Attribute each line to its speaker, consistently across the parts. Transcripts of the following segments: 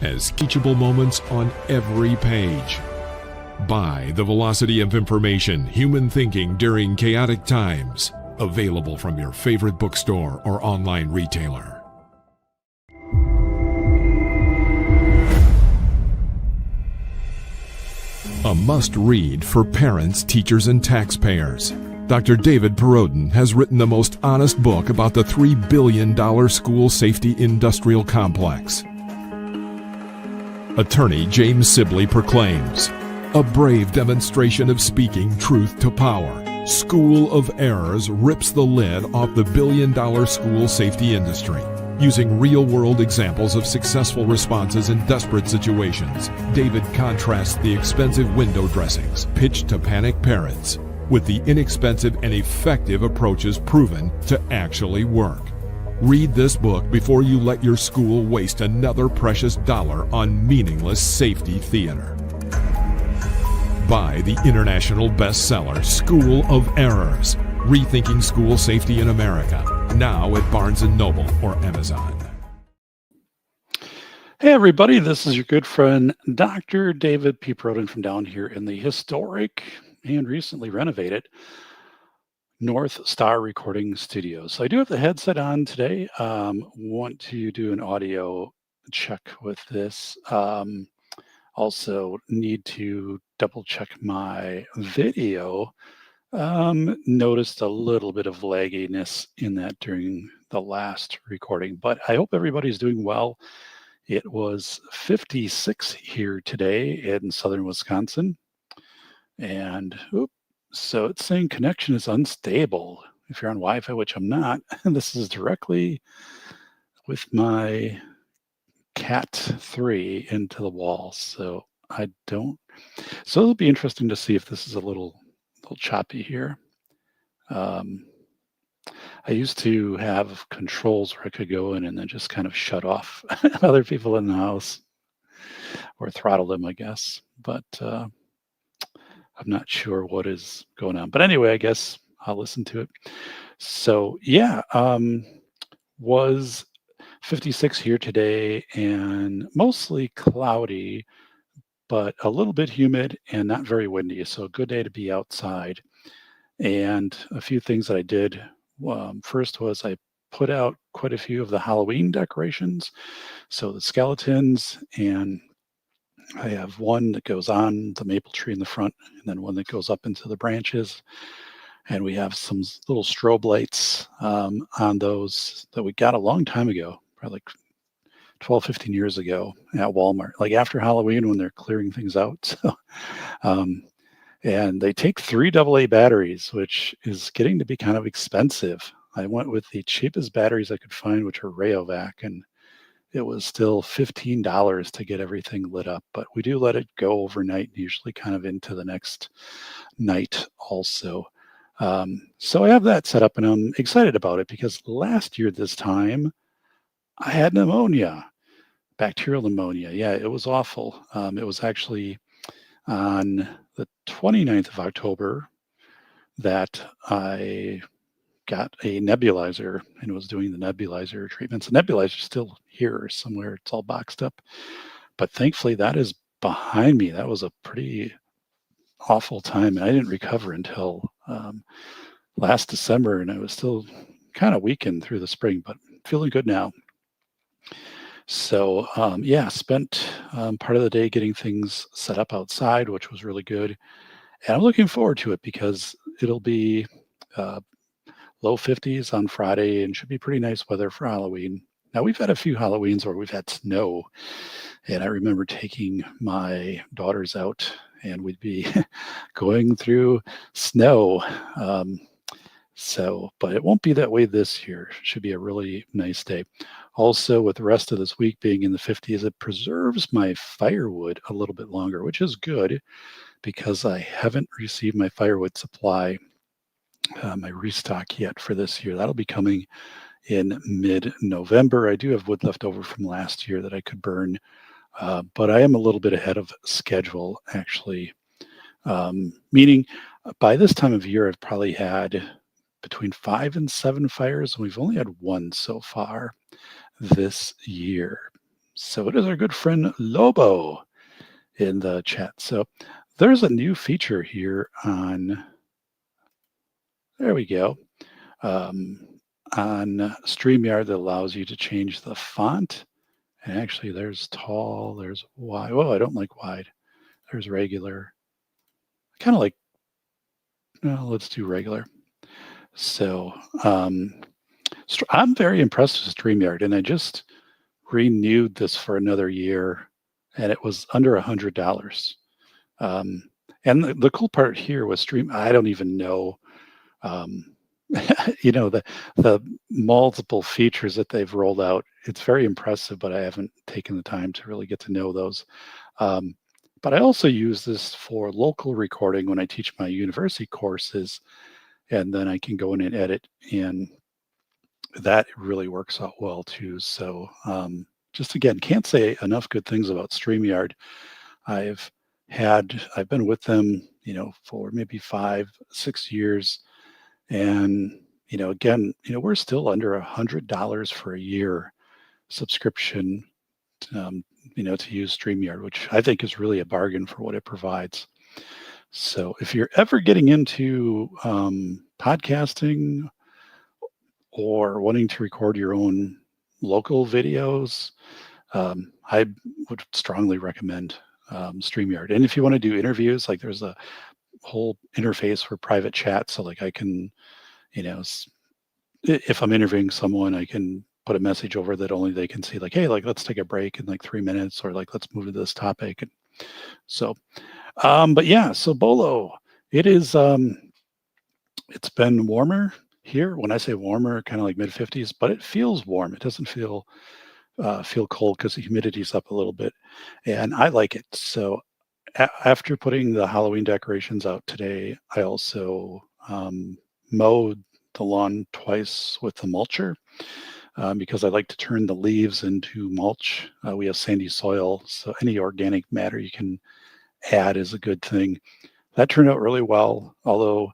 Speaker 1: has teachable moments on every page. Buy The Velocity of Information, Human Thinking During Chaotic Times. Available from your favorite bookstore or online retailer. A must-read for parents, teachers, and taxpayers. Dr. David Perrodin has written the most honest book about the $3 billion school safety industrial complex. Attorney James Sibley proclaims, a brave demonstration of speaking truth to power. School of Errors rips the lid off the billion-dollar school safety industry. Using real-world examples of successful responses in desperate situations, David contrasts the expensive window dressings pitched to panic parents with the inexpensive and effective approaches proven to actually work. Read this book before you let your school waste another precious dollar on meaningless safety theater. Buy the international bestseller School of Errors, Rethinking School Safety in America, now at Barnes & Noble or Amazon.
Speaker 2: Hey everybody, this is your good friend Dr. David P. Perrodin from down here in the historic and recently renovated North Star Recording Studios. So I do have the headset on today. Want to do an audio check with this. Also need to double check my video. Noticed a little bit of lagginess in that during the last recording, but I hope everybody's doing well. It was 56 here today in southern Wisconsin. And so it's saying connection is unstable if you're on Wi-Fi, which I'm not. And this is directly with my Cat 3 into the wall. So it'll be interesting to see if this is a little choppy here. I used to have controls where I could go in and then just kind of shut off other people in the house or throttle them, I guess. But I'm not sure what is going on. But anyway, I guess I'll listen to it. So yeah, was 56 here today and mostly cloudy, but a little bit humid and not very windy. So a good day to be outside. And a few things that I did. First was I put out quite a few of the Halloween decorations. So the skeletons, and I have one that goes on the maple tree in the front and then one that goes up into the branches. And we have some little strobe lights on those that we got a long time ago, probably like 12, 15 years ago at Walmart, like after Halloween when they're clearing things out. So, and they take 3 AA batteries, which is getting to be kind of expensive. I went with the cheapest batteries I could find, which are Rayovac, and it was still $15 to get everything lit up. But we do let it go overnight, usually kind of into the next night also. So I have that set up and I'm excited about it because last year this time I had pneumonia, bacterial pneumonia. Yeah, it was awful. It was actually on the 29th of October that I got a nebulizer and was doing the nebulizer treatments. The nebulizer's still here somewhere. It's all boxed up. But thankfully that is behind me. That was a pretty awful time. And I didn't recover until last December, and I was still kind of weakened through the spring, but feeling good now. So yeah, spent part of the day getting things set up outside, which was really good. And I'm looking forward to it because it'll be low 50s on Friday and should be pretty nice weather for Halloween. Now, we've had a few Halloweens where we've had snow, and I remember taking my daughters out and we'd be going through snow. But it won't be that way this year. It should be a really nice day. Also, with the rest of this week being in the 50s, it preserves my firewood a little bit longer, which is good because I haven't received my firewood supply, my restock yet for this year. That'll be coming in mid-November. I do have wood left over from last year that I could burn, but I am a little bit ahead of schedule, actually, meaning by this time of year, I've probably had between 5 and 7 fires, and we've only had one so far this year. So it is our good friend Lobo in the chat. So there's a new feature here on, there we go, um, on StreamYard that allows you to change the font. And actually, there's tall, there's wide. Oh, I don't like wide. There's regular. I kind of like, let's do regular. So I'm very impressed with StreamYard, and I just renewed this for another year, and it was under $100. Um, and the cool part here was I don't even know, um, the multiple features that they've rolled out. It's very impressive, but I haven't taken the time to really get to know those. Um, but I also use this for local recording when I teach my university courses, and then I can go in and edit, and that really works out well too. So just again, can't say enough good things about StreamYard. I've been with them, for maybe 5, 6 years, and again, we're still under $100 for a year subscription, to use StreamYard, which I think is really a bargain for what it provides. So if you're ever getting into podcasting or wanting to record your own local videos, I would strongly recommend StreamYard. And if you want to do interviews, like there's a whole interface for private chat. So like I can, if I'm interviewing someone, I can put a message over that only they can see, like, hey, like let's take a break in like 3 minutes, or like let's move to this topic. And so, but yeah, so Bolo, it is it's been warmer here. When I say warmer, kind of like mid 50s, but it feels warm. It doesn't feel cold because the humidity's up a little bit, and I like it. So after putting the Halloween decorations out today, I also mowed the lawn twice with the mulcher, because I like to turn the leaves into mulch. We have sandy soil, so any organic matter you can add is a good thing. That turned out really well, although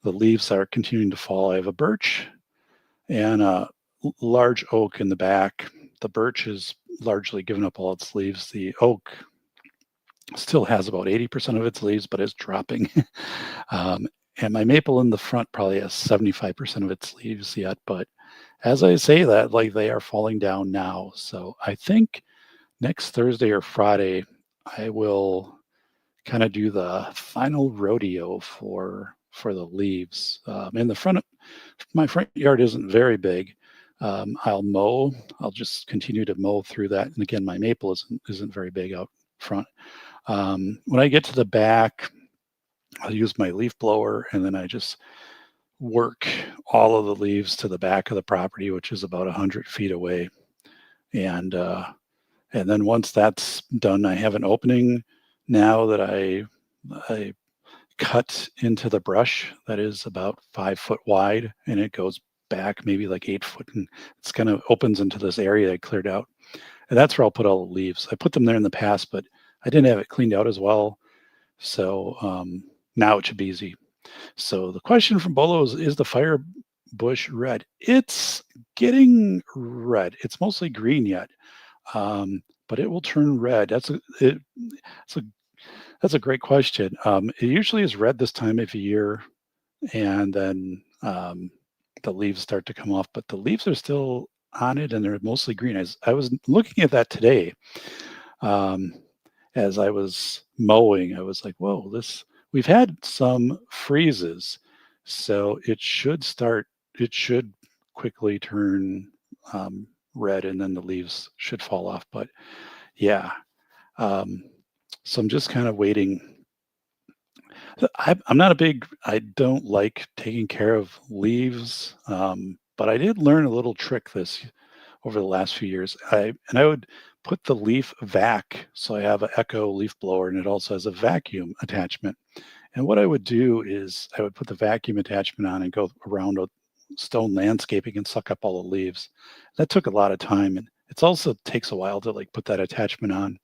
Speaker 2: the leaves are continuing to fall. I have a birch and a large oak in the back. The birch has largely given up all its leaves. The oak still has about 80% of its leaves, but is dropping. And my maple in the front probably has 75% of its leaves yet. But as I say that, like they are falling down now. So I think next Thursday or Friday, I will kind of do the final rodeo for the leaves. In the front, my front yard isn't very big. I'll mow. I'll just continue to mow through that. And again, my maple isn't very big out front. When I get to the back, I'll use my leaf blower, and then I just work all of the leaves to the back of the property, which is about 100 feet away. And then once that's done, I have an opening now that I cut into the brush that is about 5 foot wide, and it goes back maybe like 8 foot, and it's kind of opens into this area I cleared out. And that's where I'll put all the leaves. I put them there in the past, but I didn't have it cleaned out as well. So now it should be easy. So the question from Bolo is the fire bush red? It's getting red. It's mostly green yet, but it will turn red. That's a great question. It usually is red this time of year, and then the leaves start to come off, but the leaves are still on it, and they're mostly green. I was looking at that today. As I was mowing, I was like, whoa, we've had some freezes, so it should quickly turn red, and then the leaves should fall off. But yeah, so I'm just kind of waiting. I don't like taking care of leaves, but I did learn a little trick over the last few years. I would put the leaf vac. So I have an Echo leaf blower, and it also has a vacuum attachment. And what I would do is I would put the vacuum attachment on and go around a stone landscaping and suck up all the leaves. That took a lot of time, and it also takes a while to like put that attachment on.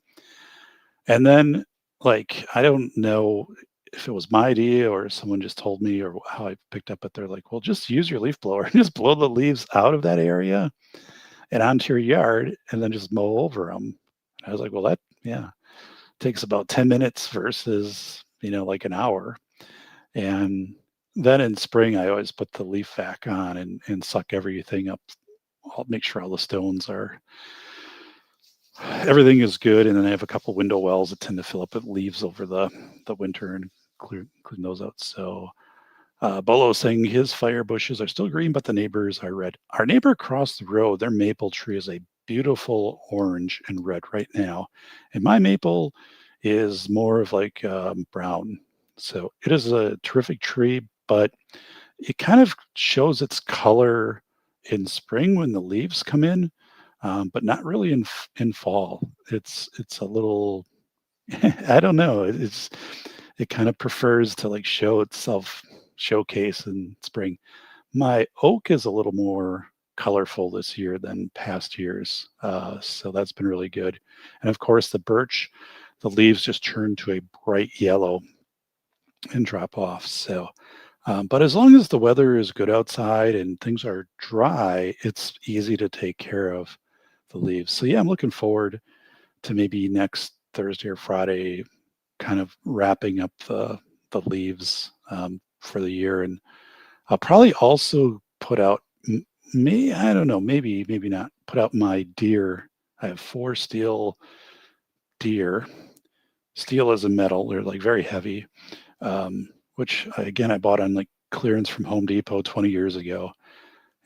Speaker 2: And then I don't know if it was my idea or someone just told me or how I picked up, but they're like, well, just use your leaf blower and just blow the leaves out of that area and onto your yard, and then just mow over them. I was like, well, that, yeah, takes about 10 minutes versus, like an hour. And then in spring, I always put the leaf vac on and suck everything up. I'll make sure all the stones are, everything is good. And then I have a couple window wells that tend to fill up with leaves over the winter and clean those out. So Bolo is saying his fire bushes are still green, but the neighbors are red. Our neighbor across the road, their maple tree is a beautiful orange and red right now. And my maple is more of like brown. So it is a terrific tree, but it kind of shows its color in spring when the leaves come in, but not really in fall. It's a little, I don't know. It kind of prefers to like show itself, showcase in spring. My oak is a little more colorful this year than past years, so that's been really good. And of course, the birch, the leaves just turn to a bright yellow and drop off. So, but as long as the weather is good outside and things are dry, it's easy to take care of the leaves. So yeah, I'm looking forward to maybe next Thursday or Friday, kind of wrapping up the leaves for the year, and I'll probably also put out me. I don't know, maybe not put out my deer. I have 4 steel deer. Steel is a metal; they're like very heavy, which again I bought on like clearance from Home Depot 20 years ago,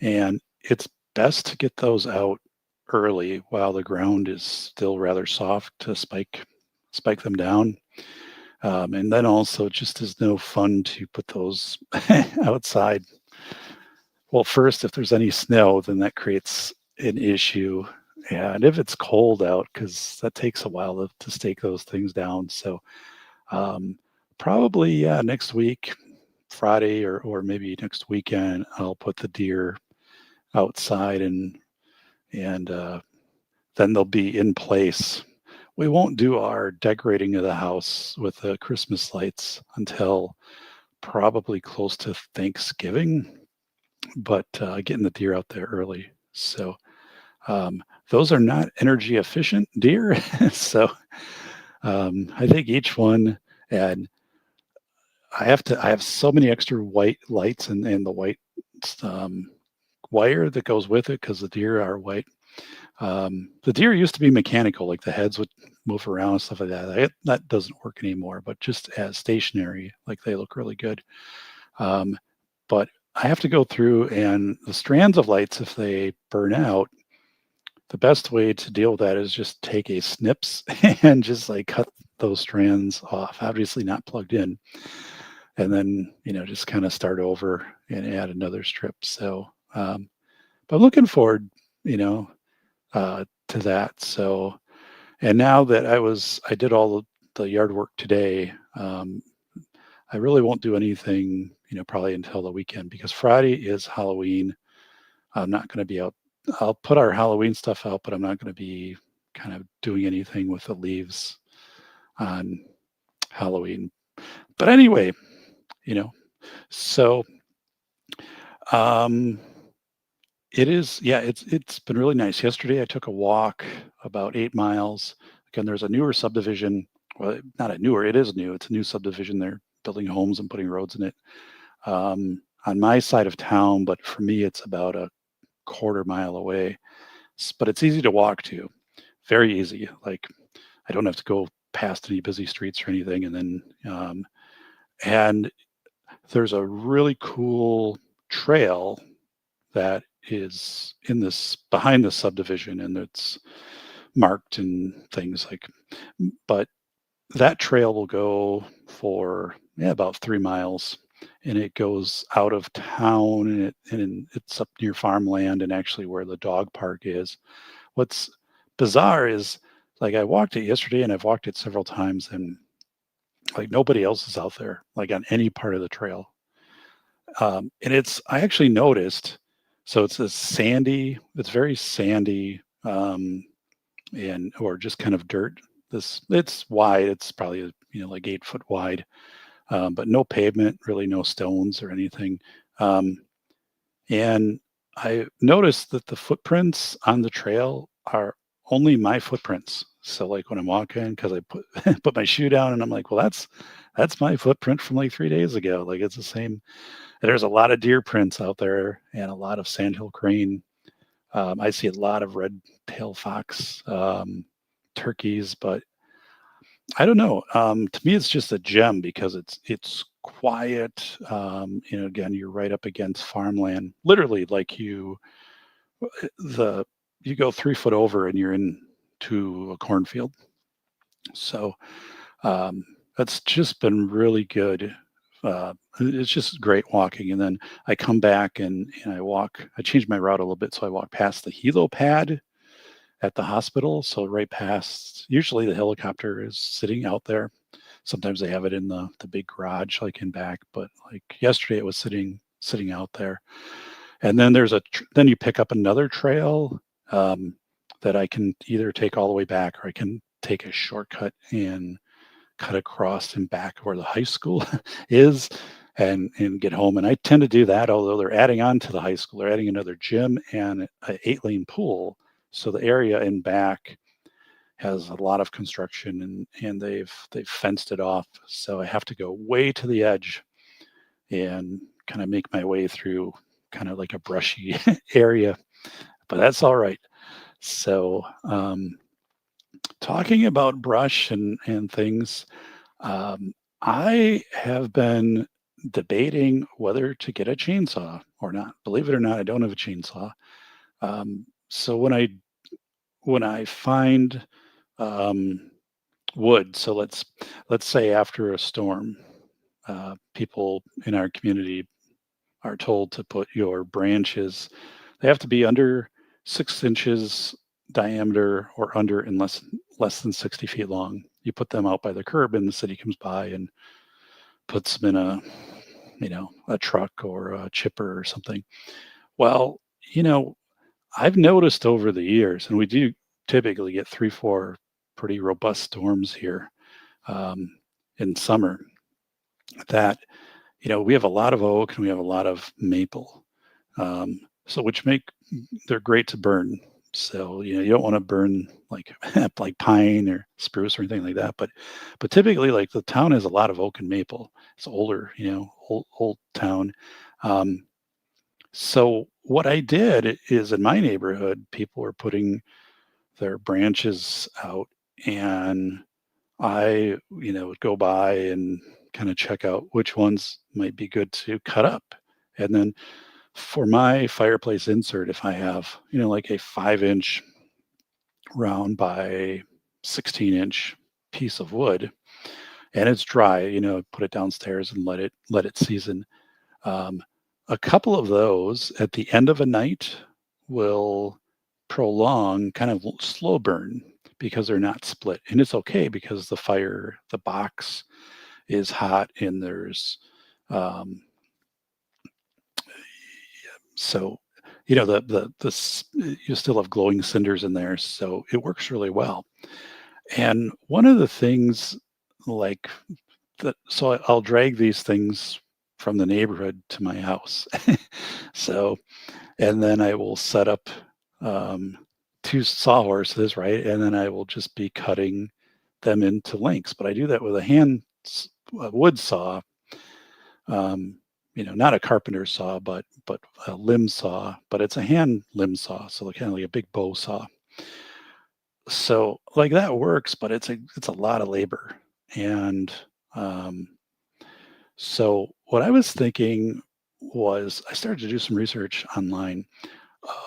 Speaker 2: and it's best to get those out early while the ground is still rather soft to spike them down. And then also, it just is no fun to put those outside. Well, first, if there's any snow, then that creates an issue. And if it's cold out, because that takes a while to stake those things down. So um, probably, yeah, next week, Friday or maybe next weekend, I'll put the deer outside and then they'll be in place. We won't do our decorating of the house with the Christmas lights until probably close to Thanksgiving, but getting the deer out there early. So those are not energy efficient deer. So I think each one, and I have so many extra white lights and the white um, wire that goes with it because the deer are white. The deer used to be mechanical, like the heads would move around and stuff like that. That doesn't work anymore, but just as stationary, like they look really good. Um, but I have to go through and the strands of lights, if they burn out, the best way to deal with that is just take a snips and just like cut those strands off, obviously not plugged in, and then, just kind of start over and add another strip. So, but I'm looking forward, you know, to that. So, and now that I did all the yard work today, I really won't do anything, probably until the weekend because Friday is Halloween. I'm not going to be out. I'll put our Halloween stuff out, but I'm not going to be kind of doing anything with the leaves on Halloween. But anyway, you know, so um, it is, yeah, it's been really nice. Yesterday, I took a walk about 8 miles. Again, there's a newer subdivision. Well, not a newer, it is new. It's a new subdivision. They're building homes and putting roads in it on my side of town, but for me, it's about a quarter mile away. But it's easy to walk to, very easy. Like I don't have to go past any busy streets or anything. And there's a really cool trail that is in this behind the subdivision, and it's marked and things like. But that trail will go for about 3 miles, and it goes out of town, and it's up near farmland and actually where the dog park is. What's bizarre is like I walked it yesterday and I've walked it several times, and like nobody else is out there like on any part of the trail. And I actually noticed, so it's a sandy, it's very sandy, and or just kind of dirt. It's wide. It's probably like 8 foot wide, but no pavement, really no stones or anything. Um, and I noticed that the footprints on the trail are only my footprints. So like when I'm walking, because I put put my shoe down and I'm like, well, that's my footprint from like 3 days ago. Like it's the same. There's a lot of deer prints out there and a lot of sandhill crane. I see a lot of red tail fox, turkeys, but I don't know. To me, it's just a gem because it's quiet. Again, you're right up against farmland. Literally, like the you go 3 foot over and you're into a cornfield. So um, that's just been really good. It's just great walking. And then I come back and I walk. I changed my route a little bit, so I walk past the helo pad at the hospital. So right past. Usually the helicopter is sitting out there. Sometimes they have it in the big garage, like in back. But like yesterday, it was sitting out there. And then then you pick up another trail that I can either take all the way back or I can take a shortcut and cut across and back where the high school is and get home. And I tend to do that, although they're adding on to the high school. They're adding another gym and an 8-lane pool. So the area in back has a lot of construction and they've fenced it off. So I have to go way to the edge and kind of make my way through kind of like a brushy area, but that's all right. So talking about brush and things, I have been debating whether to get a chainsaw or not. Believe it or not, I don't have a chainsaw. So when I find wood, so let's say after a storm, people in our community are told to put your branches. They have to be under 6 inches diameter or under and less than 60 feet long. You put them out by the curb, and the city comes by and puts them in a truck or a chipper or something. Well, you know, I've noticed over the years, and we do typically get 3, 4 pretty robust storms here um, in summer, that we have a lot of oak and we have a lot of maple, so which make they're great to burn. So you don't want to burn like like pine or spruce or anything like that. But typically, like the town has a lot of oak and maple. It's older, old town. Um, so what I did is in my neighborhood, people were putting their branches out, and I would go by and kind of check out which ones might be good to cut up. And then for my fireplace insert, if I have, like a 5-inch round by 16-inch piece of wood and it's dry, put it downstairs and let it season. Um, a couple of those at the end of a night will prolong kind of slow burn because they're not split. And it's okay because the box is hot and there's um, so you still have glowing cinders in there, so it works really well. And one of the things like that, so I'll drag these things from the neighborhood to my house. So, and then I will set up um, 2 sawhorses, right? And then I will just be cutting them into lengths. But I do that with a wood saw, not a carpenter saw, but a limb saw. But it's a hand limb saw, so kind of like a big bow saw. So like that works, but it's a lot of labor. And so what I was thinking was I started to do some research online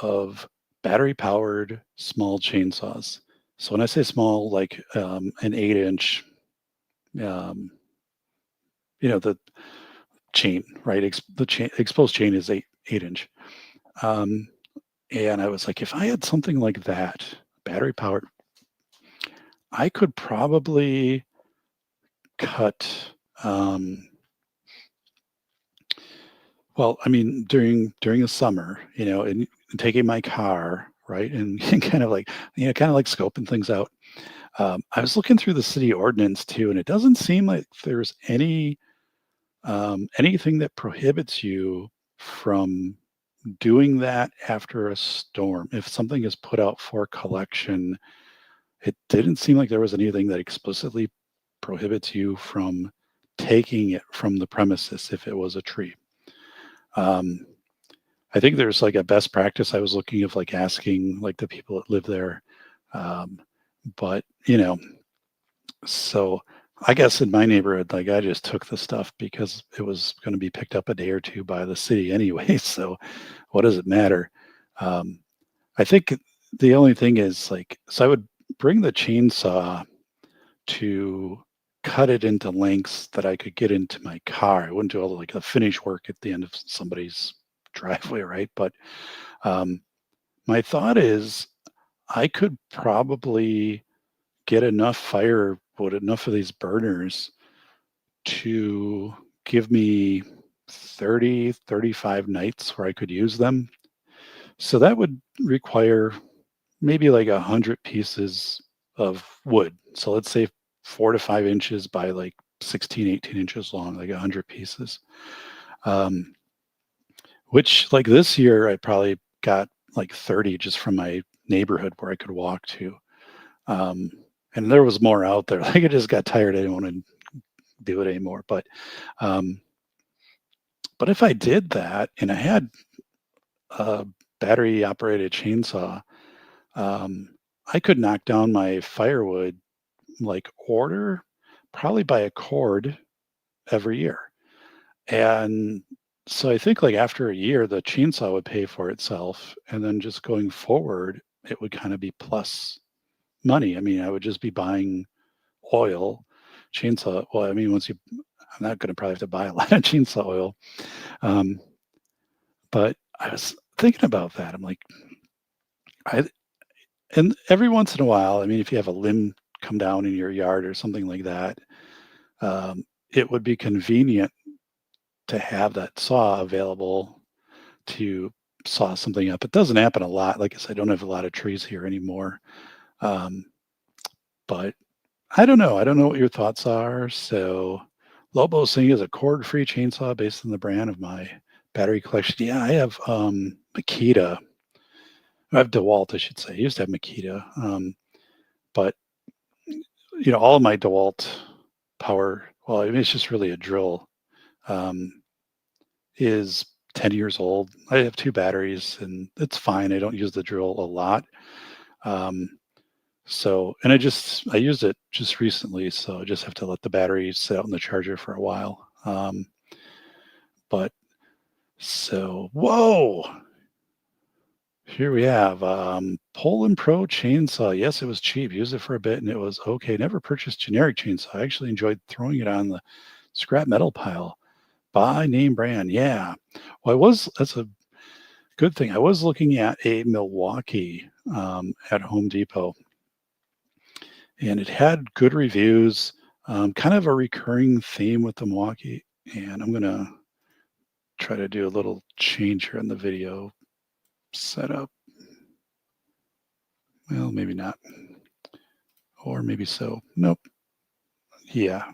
Speaker 2: of battery powered small chainsaws. So when I say small, like an 8-inch, um, the chain, right? The exposed chain is 8 inch. Um, and I was like, if I had something like that, battery powered, I could probably cut. Well, I mean, during the summer, and taking my car, right, and kind of like, scoping things out. I was looking through the city ordinance too, and it doesn't seem like there's anything that prohibits you from doing that after a storm, if something is put out for collection, it didn't seem like there was anything that explicitly prohibits you from taking it from the premises if it was a tree. Um, I think there's like a best practice I was looking of like asking like the people that live there. Um, but so I guess in my neighborhood, like I just took the stuff because it was going to be picked up a day or two by the city anyway. So what does it matter? Um, I think the only thing is like, so I would bring the chainsaw to cut it into lengths that I could get into my car. I wouldn't do all the, like the finish work at the end of somebody's driveway, right? But um, my thought is I could probably get enough firewood, enough of these burners to give me 30, 35 nights where I could use them. So that would require maybe like 100 pieces of wood. So let's say 4 to 5 inches by like 16, 18 inches long, like 100 pieces. Um, which like this year, I probably got like 30 just from my neighborhood where I could walk to. Um, and there was more out there. Like I just got tired. I didn't want to do it anymore. Um, but if I did that and I had a battery operated chainsaw, um, I could knock down my firewood like order probably by a cord every year. And so I think like after a year, the chainsaw would pay for itself. And then just going forward, it would kind of be plus money. I mean, I would just be buying oil, chainsaw. Well, I mean, I'm not going to probably have to buy a lot of chainsaw oil. Um, but I was thinking about that. I'm like, I, and every once in a while, I mean, if you have a limb come down in your yard or something like that, it would be convenient to have that saw available to saw something up. It doesn't happen a lot. Like I said, I don't have a lot of trees here anymore. Um, but I don't know. I don't know what your thoughts are. So Lobo's saying is a cord-free chainsaw based on the brand of my battery collection. Yeah, I have Makita. I have DeWalt, I should say. I used to have Makita. But all of my DeWalt power, well, I mean, it's just really a drill, is 10 years old. I have two batteries and it's fine. I don't use the drill a lot. And I used it just recently, so I just have to let the battery sit out in the charger for a while. Whoa, here we have Poland Pro chainsaw. Yes, it was cheap. Used it for a bit and it was okay. Never purchased generic chainsaw. I actually enjoyed throwing it on the scrap metal pile. Buy name brand. Yeah. Well, that's a good thing. I was looking at a Milwaukee at Home Depot, and it had good reviews, kind of a recurring theme with the Milwaukee. And I'm going to try to do a little change here in the video setup. Well, maybe not. Or maybe so. Nope. Yeah.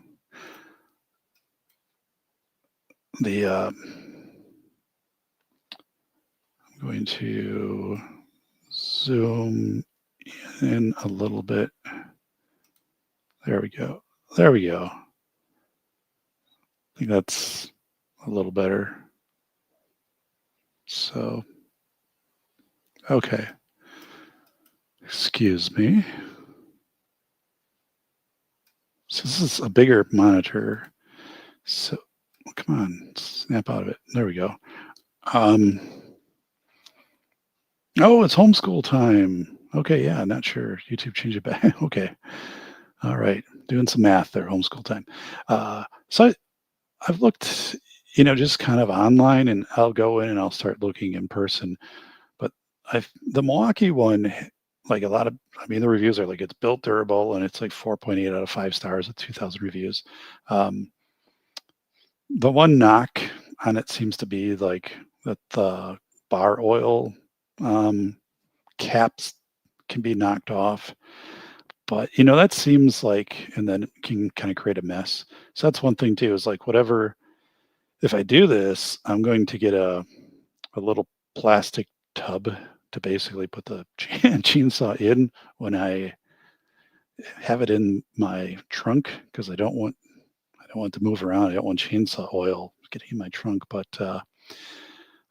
Speaker 2: I'm going to zoom in a little bit. There we go. There we go. I think that's a little better. So, okay. Excuse me. So this is a bigger monitor. So come on, snap out of it. There we go. Oh, it's homeschool time. Okay, yeah, not sure. YouTube changed it back. Okay. All right. Doing some math there, homeschool time. I've looked, just kind of online, and I'll go in and I'll start looking in person. But the Milwaukee one, like the reviews are like it's built durable and it's like 4.8 out of 5 stars with 2,000 reviews. The one knock on it seems to be like that the bar oil caps can be knocked off. But that seems like, and then it can kind of create a mess. So that's one thing too, is like if I do this, I'm going to get a little plastic tub to basically put the chainsaw in when I have it in my trunk because I don't want to move around. I don't want chainsaw oil getting in my trunk.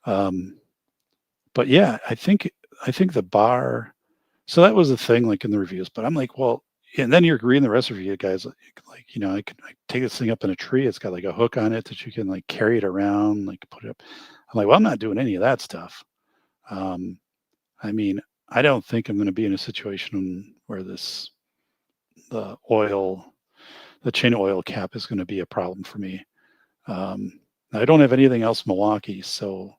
Speaker 2: Um, but yeah, I think the bar. So that was the thing, like in the reviews. But I'm like, well, and then you're reading the rest of you guys, like I take this thing up in a tree. It's got like a hook on it that you can like carry it around, like put it up. I'm like, well, I'm not doing any of that stuff. Um, I mean, I don't think I'm going to be in a situation where the oil, the chain oil cap is going to be a problem for me. I don't have anything else Milwaukee, so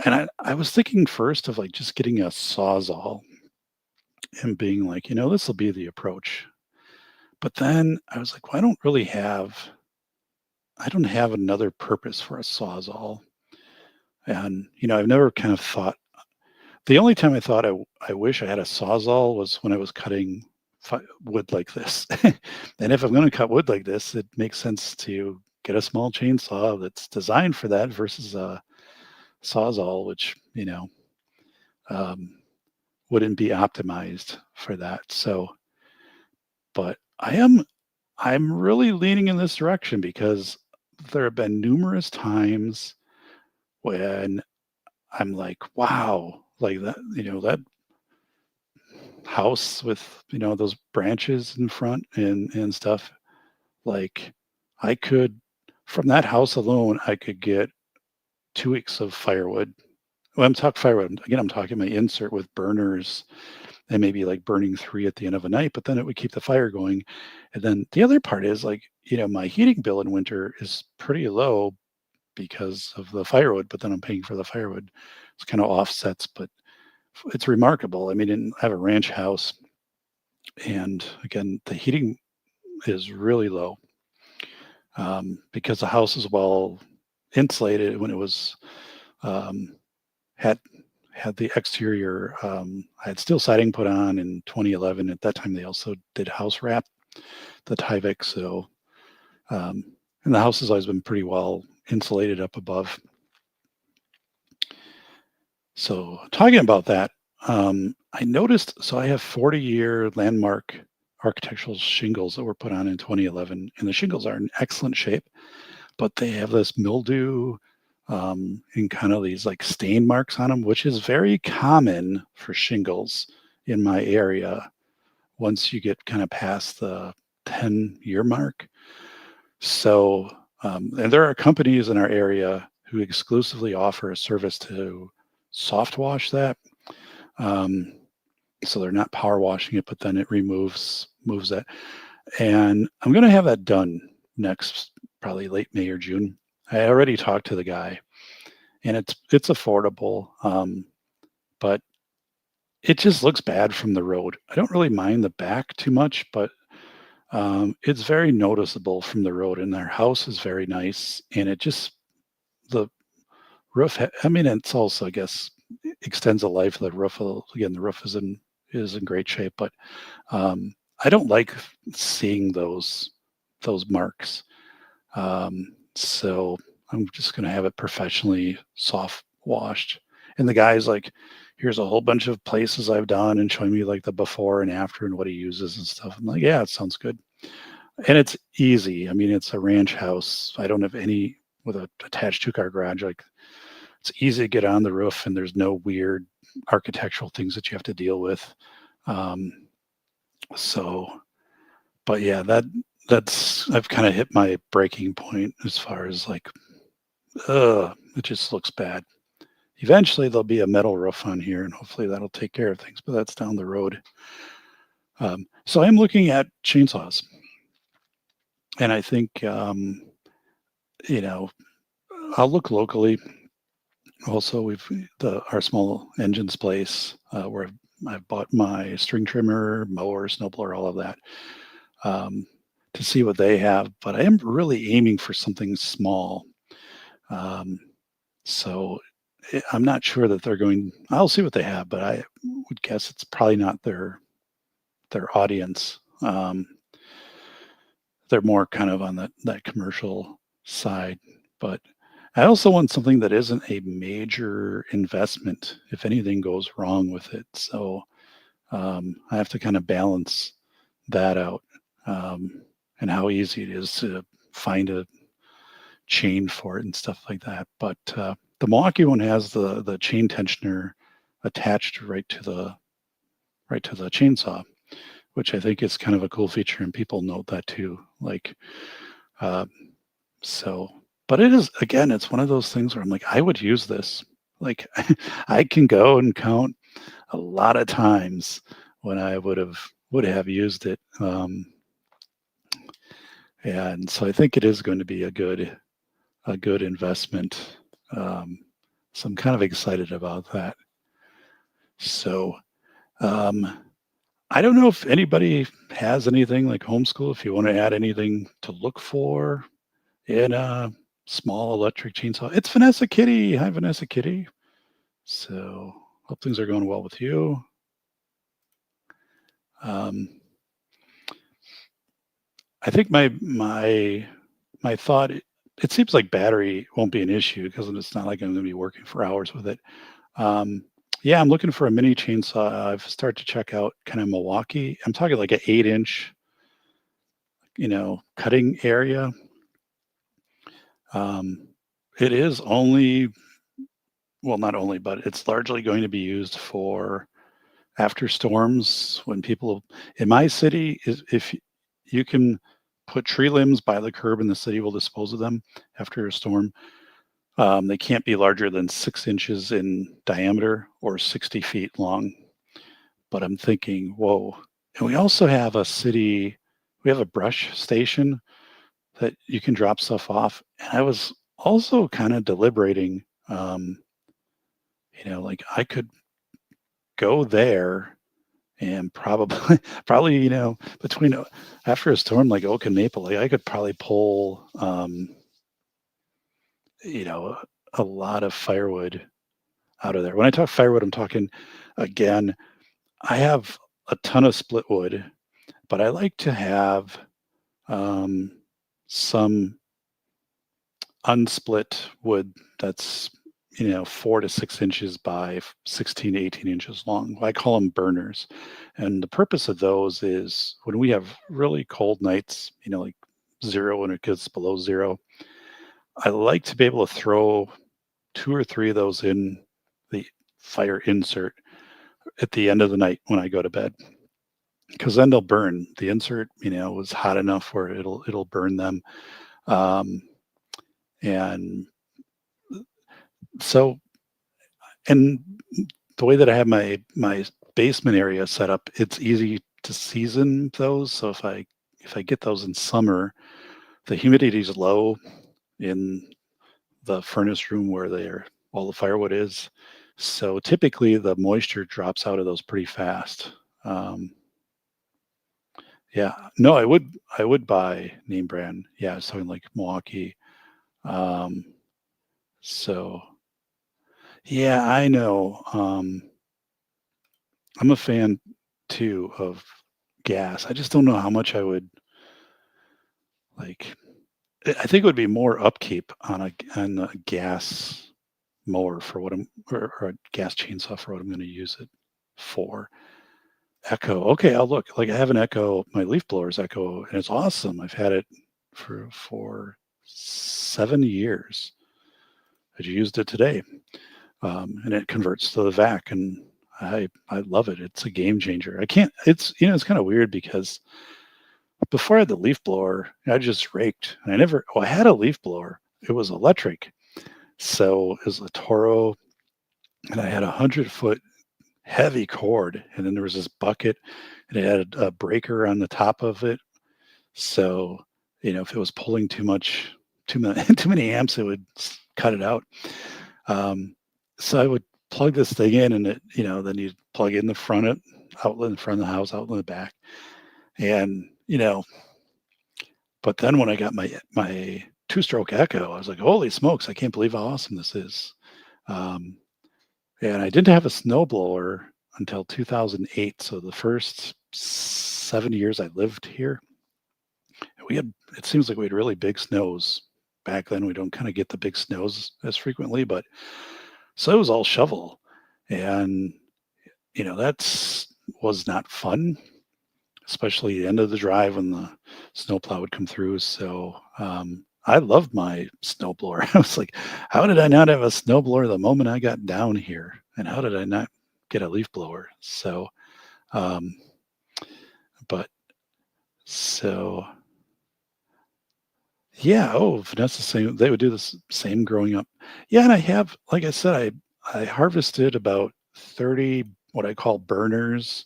Speaker 2: and I was thinking first of like just getting a sawzall and being like, this will be the approach. But then I was like, well, I don't have another purpose for a sawzall. And I've never kind of thought. The only time I thought I wish I had a sawzall was when I was cutting wood like this. And if I'm going to cut wood like this, it makes sense to get a small chainsaw that's designed for that versus a sawzall, which um, wouldn't be optimized for that. So, but I'm really leaning in this direction because there have been numerous times when I'm like, wow, like that house with those branches in front and stuff. Like I could from that house alone, I could get 2 weeks of firewood. When I'm talking firewood again, I'm talking my insert with burners and maybe like burning 3 at the end of a night, but then it would keep the fire going. And then the other part is like, my heating bill in winter is pretty low because of the firewood, but then I'm paying for the firewood. It's kind of offsets, but it's remarkable. I mean, I have a ranch house, and again, the heating is really low because the house is well insulated when it was um, had had the exterior. I had steel siding put on in 2011. At that time, they also did house wrap, the Tyvek. So, um, and the house has always been pretty well insulated up above. So, talking about that, I noticed. So, I have 40-year landmark architectural shingles that were put on in 2011, and the shingles are in excellent shape, but they have this mildew and kind of these like stain marks on them, which is very common for shingles in my area once you get kind of past the 10-year mark. So, and there are companies in our area who exclusively offer a service to soft wash that. Um, so they're not power washing it, but then it moves that. And I'm going to have that done next, probably late May or June. I already talked to the guy, and it's affordable, but it just looks bad from the road. I don't really mind the back too much, but it's very noticeable from the road. And their house is very nice, and the roof. I mean, it's also, I guess, extends the life of the roof. Again, the roof is in great shape, but I don't like seeing those marks. So I'm just going to have it professionally soft washed. And the guy's like, here's a whole bunch of places I've done and showing me like the before and after and what he uses and stuff. I'm like, yeah, it sounds good. And it's easy. I mean, it's a ranch house. I don't have any with a attached 2-car garage. Like it's easy to get on the roof and there's no weird architectural things that you have to deal with. Um, so, but yeah, that's I've kind of hit my breaking point as far as like, it just looks bad. Eventually there'll be a metal roof on here and hopefully that'll take care of things, but that's down the road. So I'm looking at chainsaws, and I think, you know, I'll look locally. Also, our small engines place where I've bought my string trimmer, mower, snowblower, all of that, um, to see what they have. But I am really aiming for something small. Um, so I'm not sure that they're going. I'll see what they have, but I would guess it's probably not their audience. They're more kind of on that commercial side, but I also want something that isn't a major investment if anything goes wrong with it. So I have to kind of balance that out, and how easy it is to find a chain for it and stuff like that. But the Milwaukee one has the chain tensioner attached right to the chainsaw, which I think is kind of a cool feature, and people note that too. Like, uh, so, but it is, again, it's one of those things where I'm like, I would use this. Like, I can go and count a lot of times when I would have used it. And so I think it is going to be a good investment. Um, so I'm kind of excited about that. So um, I don't know if anybody has anything like homeschool. If you want to add anything to look for in a small electric chainsaw, it's Vanessa Kitty. Hi, Vanessa Kitty. So hope things are going well with you. Um, I think my thought. It seems like battery won't be an issue because it's not like I'm going to be working for hours with it. Um, yeah, I'm looking for a mini chainsaw. I've started to check out kind of Milwaukee. I'm talking like an 8-inch, cutting area. Um, it is only, well, not only, but it's largely going to be used for after storms when people in my city is if you can put tree limbs by the curb and the city will dispose of them after a storm. They can't be larger than 6 inches in diameter or 60 feet long. But I'm thinking, whoa. And we also have we have a brush station that you can drop stuff off. And I was also kind of deliberating, like I could go there and probably, probably, between after a storm like Oak and Maple, like I could probably pull, you know, a lot of firewood out of there. When I talk firewood, I'm talking again, I have a ton of split wood, but I like to have um, some unsplit wood that's 4 to 6 inches by 16 to 18 inches long. I call them burners, and the purpose of those is when we have really cold nights, like zero when it gets below zero. I like to be able to throw 2 or 3 of those in the fire insert at the end of the night when I go to bed, because then they'll burn. The insert, was hot enough where it'll burn them. Um, and so, and the way that I have my basement area set up, it's easy to season those. So if I get those in summer, the humidity is low in the furnace room where all the firewood is. So typically the moisture drops out of those pretty fast. Yeah, no, I would buy name brand. Yeah, it's something like Milwaukee. Um, so yeah, I know. I'm a fan too of gas. I just don't know how much I would like. I think it would be more upkeep on a gas mower for what or a gas chainsaw for what I'm going to use it for. Echo. Okay, I'll look. Like I have an Echo. My leaf blower's Echo, and it's awesome. I've had it for 7 years. I used it today, and it converts to the vac, and I love it. It's a game changer. I can't. It's kind of weird because before I had the leaf blower, I just raked, and I never. Well, I had a leaf blower. It was electric, so it was a Toro, and I had 100-foot heavy cord, and then there was this bucket, and it had a breaker on the top of it. So if it was pulling too many too many amps, it would cut it out. Um, so I would plug this thing in, and then you plug in the outlet in the front of the house, outlet in the back, and But then when I got my two-stroke Echo, I was like, holy smokes, I can't believe how awesome this is. Um, and I didn't have a snowblower until 2008. So the first 7 years I lived here, it seems like we had really big snows back then we don't kind of get the big snows as frequently, but so it was all shovel. And, that's was not fun, especially the end of the drive when the snowplow would come through. So I loved my snowblower. I was like, how did I not have a snowblower the moment I got down here? And how did I not get a leaf blower? So, um, but so yeah. Oh, Vanessa saying they would do this same growing up. Yeah, and I have, like I said, I harvested about 30 what I call burners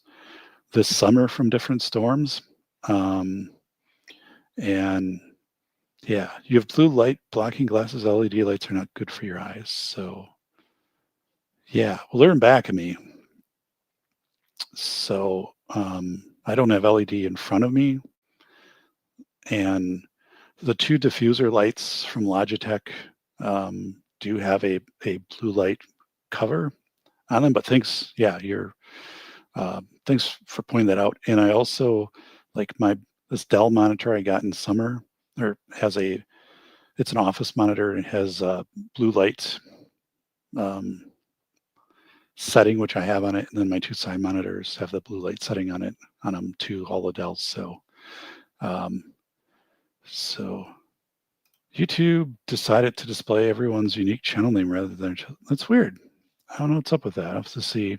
Speaker 2: this summer from different storms. Um, and yeah, you have blue light blocking glasses. LED lights are not good for your eyes. So yeah, well, they're in back of me. So I don't have LED in front of me. And the two diffuser lights from Logitech do have a blue light cover on them. But thanks, yeah, thanks for pointing that out. And I also like this Dell monitor I got in summer, or it's an office monitor and it has blue light um, setting, which I have on it, and then my two side monitors have the blue light setting on them too, all the Dells. Um, so YouTube decided to display everyone's unique channel name rather than that's weird. I don't know what's up with that. I have to see.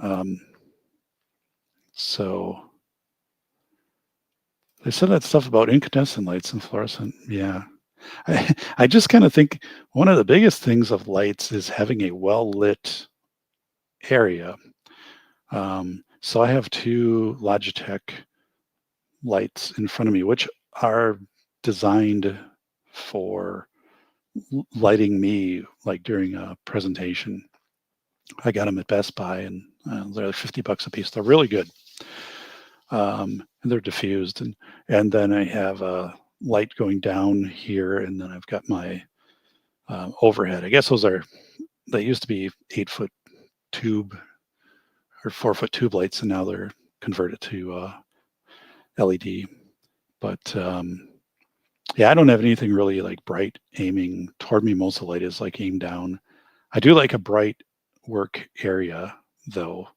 Speaker 2: Um, so they said that stuff about incandescent lights and fluorescent. Yeah. I just kind of think one of the biggest things of lights is having a well lit area. So I have two Logitech lights in front of me, which are designed for lighting me like during a presentation. I got them at Best Buy, and they're like $50 a piece. They're really good, and they're diffused. And then I have a light going down here, and then I've got my overhead. I guess they used to be 8-foot tube or 4-foot tube lights, and now they're converted to LED. But yeah, I don't have anything really like bright aiming toward me. Most of the light is like aimed down. I do like a bright work area though.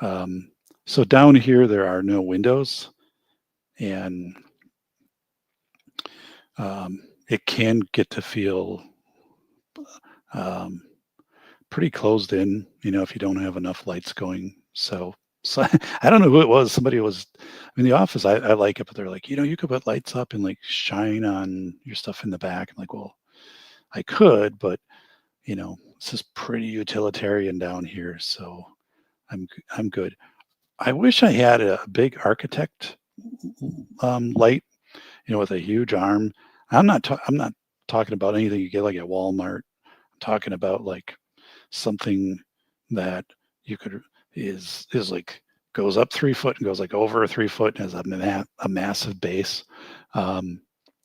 Speaker 2: So down here there are no windows, and it can get to feel um, pretty closed in, if you don't have enough lights going. So I don't know who it was. Somebody was in the office. I like it, but they're like, you could put lights up and like shine on your stuff in the back. I'm like, well, I could, but this is pretty utilitarian down here, so I'm good. I wish I had a big architect light, with a huge arm. I'm not talking about anything you get like at Walmart. I'm talking about like something that you could is like goes up 3 foot and goes like over 3 foot and has a massive base, and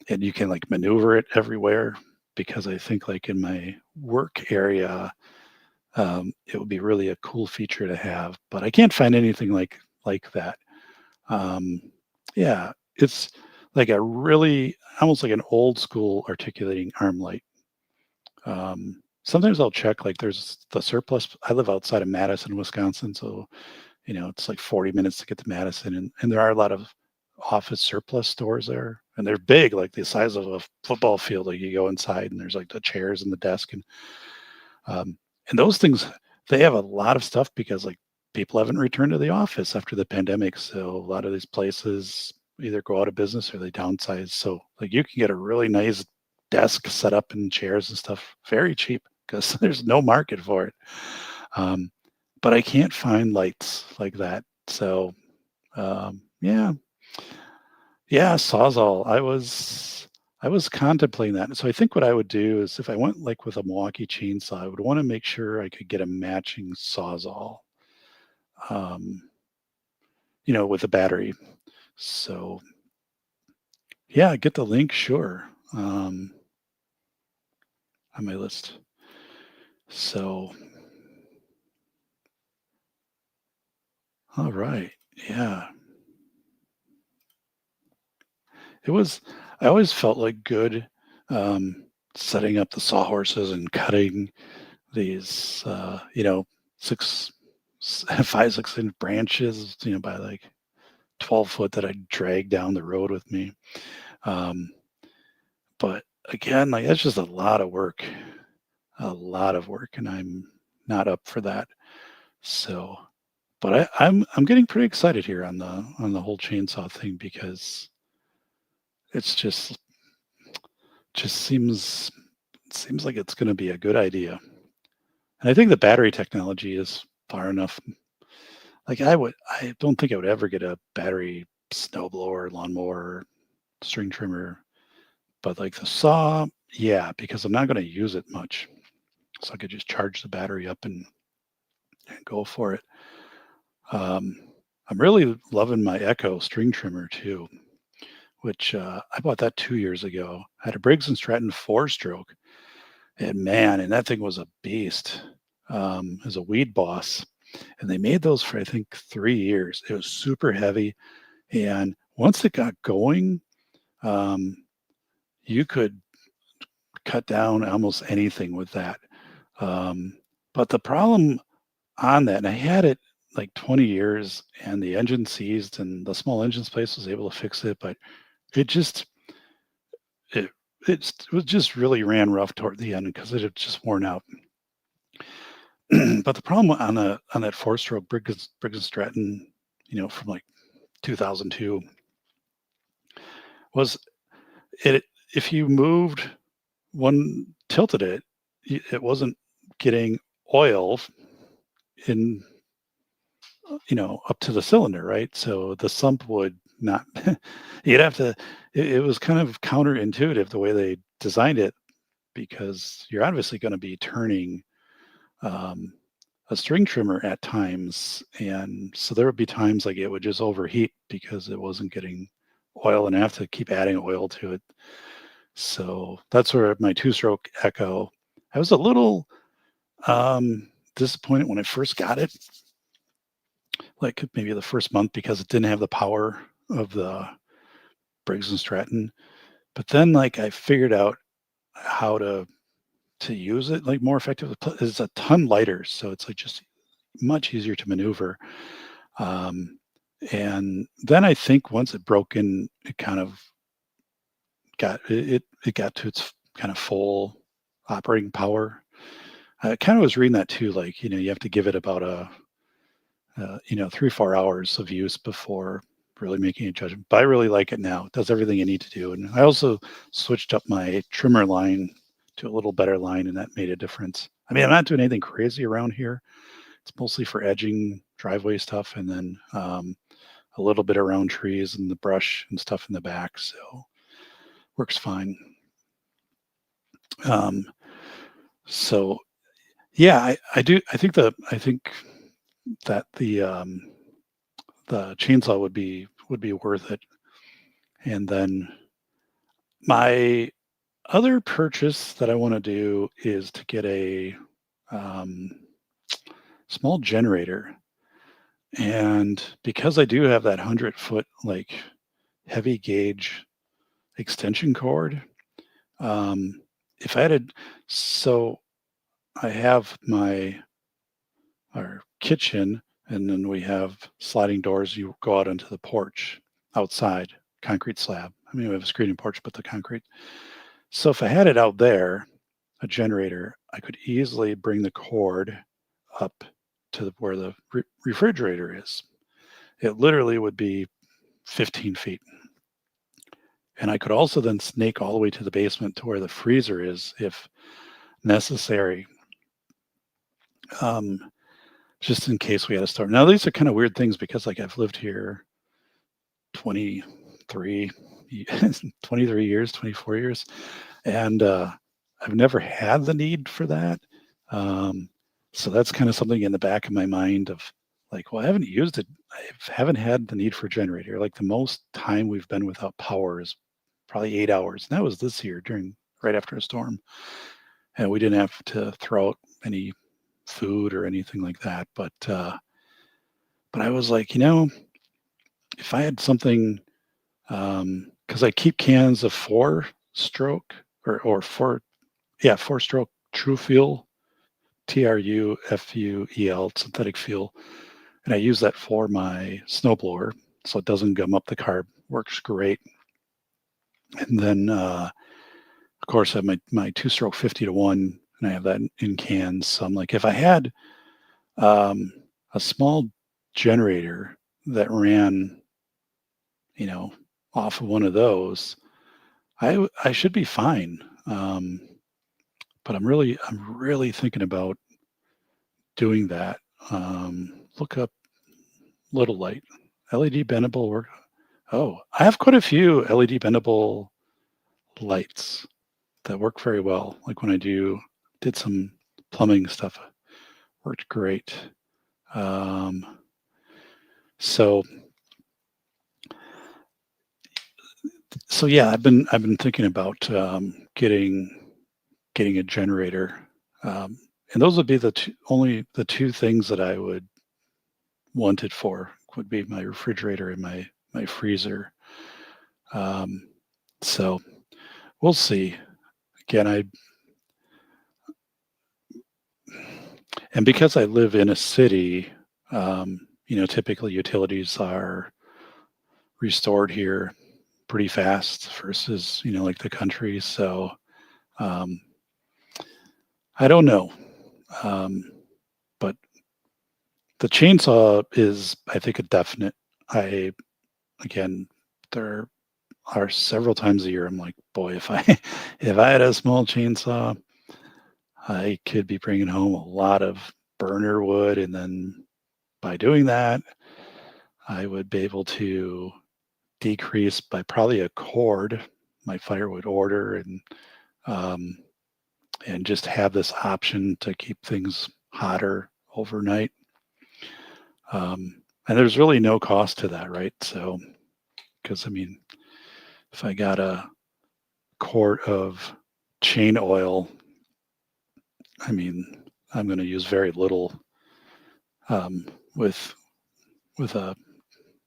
Speaker 2: you can like maneuver it everywhere. Because I think like in my work area, it would be really a cool feature to have, but I can't find anything like that. Um, yeah, it's like a really almost like an old school articulating arm light. Sometimes I'll check like there's the surplus. I live outside of Madison, Wisconsin, so it's like 40 minutes to get to Madison, and there are a lot of office surplus stores there, and they're big, like the size of a football field. Like you go inside and there's like the chairs and the desk, and those things, they have a lot of stuff because like people haven't returned to the office after the pandemic. So a lot of these places either go out of business or they downsize. So like you can get a really nice desk set up and chairs and stuff very cheap because there's no market for it. But I can't find lights like that. So yeah, Sawzall. I was contemplating that. So I think what I would do is if I went like with a Milwaukee chainsaw, I would want to make sure I could get a matching Sawzall, um, with a battery. So yeah, get the link, sure, on my list. So, all right, yeah, I always felt like good. setting up the sawhorses and cutting these, 6, 5, 6 inch branches, by like 12 foot that I drag down the road with me. Um, but again, like that's just a lot of work, and I'm not up for that. So, but I'm getting pretty excited here on the whole chainsaw thing because it's just seems like it's going to be a good idea. And I think the battery technology is far enough. Like I don't think I would ever get a battery snowblower, lawnmower, string trimmer, but like the saw, yeah, because I'm not going to use it much. So I could just charge the battery up and go for it. Um, I'm really loving my Echo string trimmer too, which I bought that 2 years ago. I had a Briggs and Stratton 4-stroke, and man, and that thing was a beast. As a weed boss, and they made those for I think 3 years. It was super heavy, and once it got going, um, you could cut down almost anything with that. Um, but the problem on that, and I had it like 20 years, and the engine seized, and the small engines place was able to fix it, but it just it it was just really ran rough toward the end because it had just worn out. But the problem on that 4-stroke Briggs and Stratton, from like 2002, was it if you moved tilted it, it wasn't getting oil in, up to the cylinder, right? So the sump would not, you'd have to, it was kind of counterintuitive the way they designed it because you're obviously going to be turning um, a string trimmer at times. And so there would be times like it would just overheat because it wasn't getting oil and I have to keep adding oil to it. So that's where my 2-stroke Echo, I was a little disappointed when I first got it, like maybe the first month because it didn't have the power of the Briggs and Stratton. But then like I figured out how to use it like more effectively. It's a ton lighter, so it's like just much easier to maneuver. Um, and then I think once it broke in, it kind of it got to its kind of full operating power. I kind of was reading that too, like you have to give it about 3 4 hours of use before really making a judgment. But I really like it now. It does everything you need to do, and I also switched up my trimmer line to a little better line, and that made a difference. I mean, I'm not doing anything crazy around here. It's mostly for edging driveway stuff, and then a little bit around trees and the brush and stuff in the back. So works fine. Um, so yeah, I do. I think that the chainsaw would be worth it. And then my other purchase that I want to do is to get a um, small generator. And because I do have that 100-foot like heavy gauge extension cord, um, if I had so I have our kitchen, and then we have sliding doors. You go out onto the porch outside, concrete slab. I mean, we have a screening porch, but the concrete. So if I had it out there, a generator, I could easily bring the cord up to where the refrigerator is. It literally would be 15 feet. And I could also then snake all the way to the basement to where the freezer is if necessary. Um, just in case we had a storm. Now these are kind of weird things because like I've lived here 23 23 years, 24 years, and I've never had the need for that. Um, so that's kind of something in the back of my mind of like, well, I haven't used it. I haven't had the need for a generator. Like the most time we've been without power is probably 8 hours. And that was this year right after a storm. And we didn't have to throw out any food or anything like that. But I was like, if I had something, because I keep cans of 4-stroke or four stroke True Fuel, TRUFUEL, synthetic fuel. And I use that for my snowblower so it doesn't gum up the carb. Works great. And then, of course, I have my two stroke 50-to-1, and I have that in cans. So I'm like, if I had um, a small generator that ran, off of one of those, I should be fine. But I'm really thinking about doing that. Look up Little Light, LED bendable work. Oh, I have quite a few LED bendable lights that work very well. Like when I did some plumbing stuff, worked great. Um, so so yeah, I've been thinking about getting a generator, and those would be only the two things that I would want it for. Would be my refrigerator and my freezer. Um, so we'll see. Again, and because I live in a city, typically utilities are restored here pretty fast versus, like the country. So um, I don't know. But the chainsaw is, I think, a definite. Again, there are several times a year I'm like, boy, if I if I had a small chainsaw, I could be bringing home a lot of burner wood, and then by doing that, I would be able to decrease by probably a cord my firewood order, um, and just have this option to keep things hotter overnight. And there's really no cost to that, right? So, because I mean, if I got a quart of chain oil, I mean, I'm going to use very little um, with a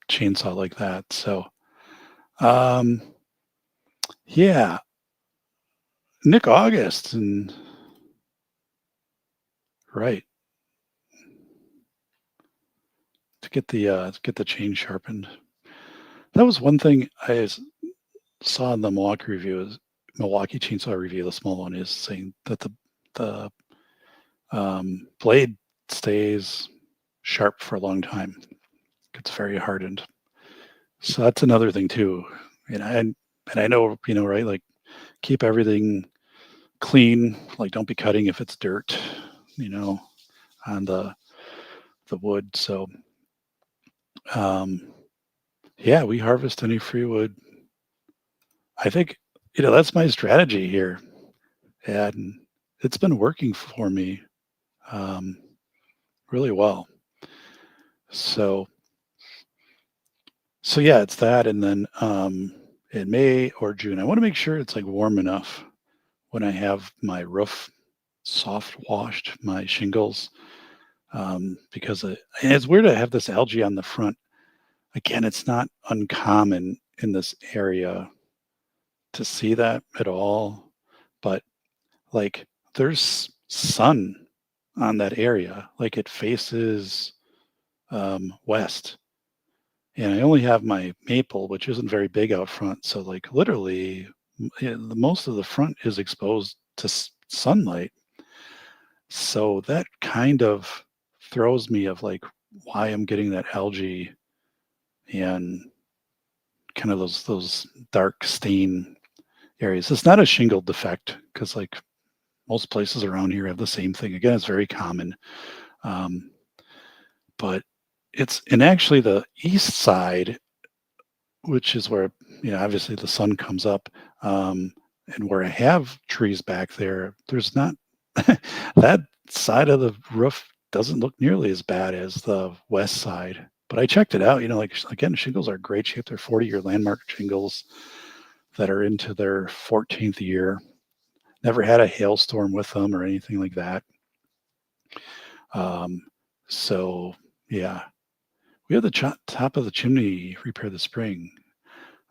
Speaker 2: chainsaw like that. So, um, yeah, Nick August, and right, to get the chain sharpened. That was one thing saw in the Milwaukee chainsaw review. The small one is saying that the blade stays sharp for a long time. It's very hardened. So that's another thing too. And I know, right, like keep everything clean. Like don't be cutting if it's dirt, on the wood. So yeah, we harvest any free wood. I think, that's my strategy here. And it's been working for me um, really well. So yeah, it's that. And then in May or June, I want to make sure it's like warm enough when I have my roof soft washed, my shingles, because and it's weird to have this algae on the front. Again, it's not uncommon in this area to see that at all, but like there's sun on that area, like it faces west. And I only have my maple, which isn't very big out front. So like literally the most of the front is exposed to sunlight. So that kind of throws me of like why I'm getting that algae and kind of those dark stain areas. It's not a shingle defect because like most places around here have the same thing. Again, it's very common. But it's in actually the east side, which is where, obviously the sun comes up, and where I have trees back there, there's not that side of the roof doesn't look nearly as bad as the west side. But I checked it out, like again, shingles are great shape. They're 40-year landmark shingles that are into their 14th year. Never had a hailstorm with them or anything like that. So yeah, we had the top of the chimney repair this spring.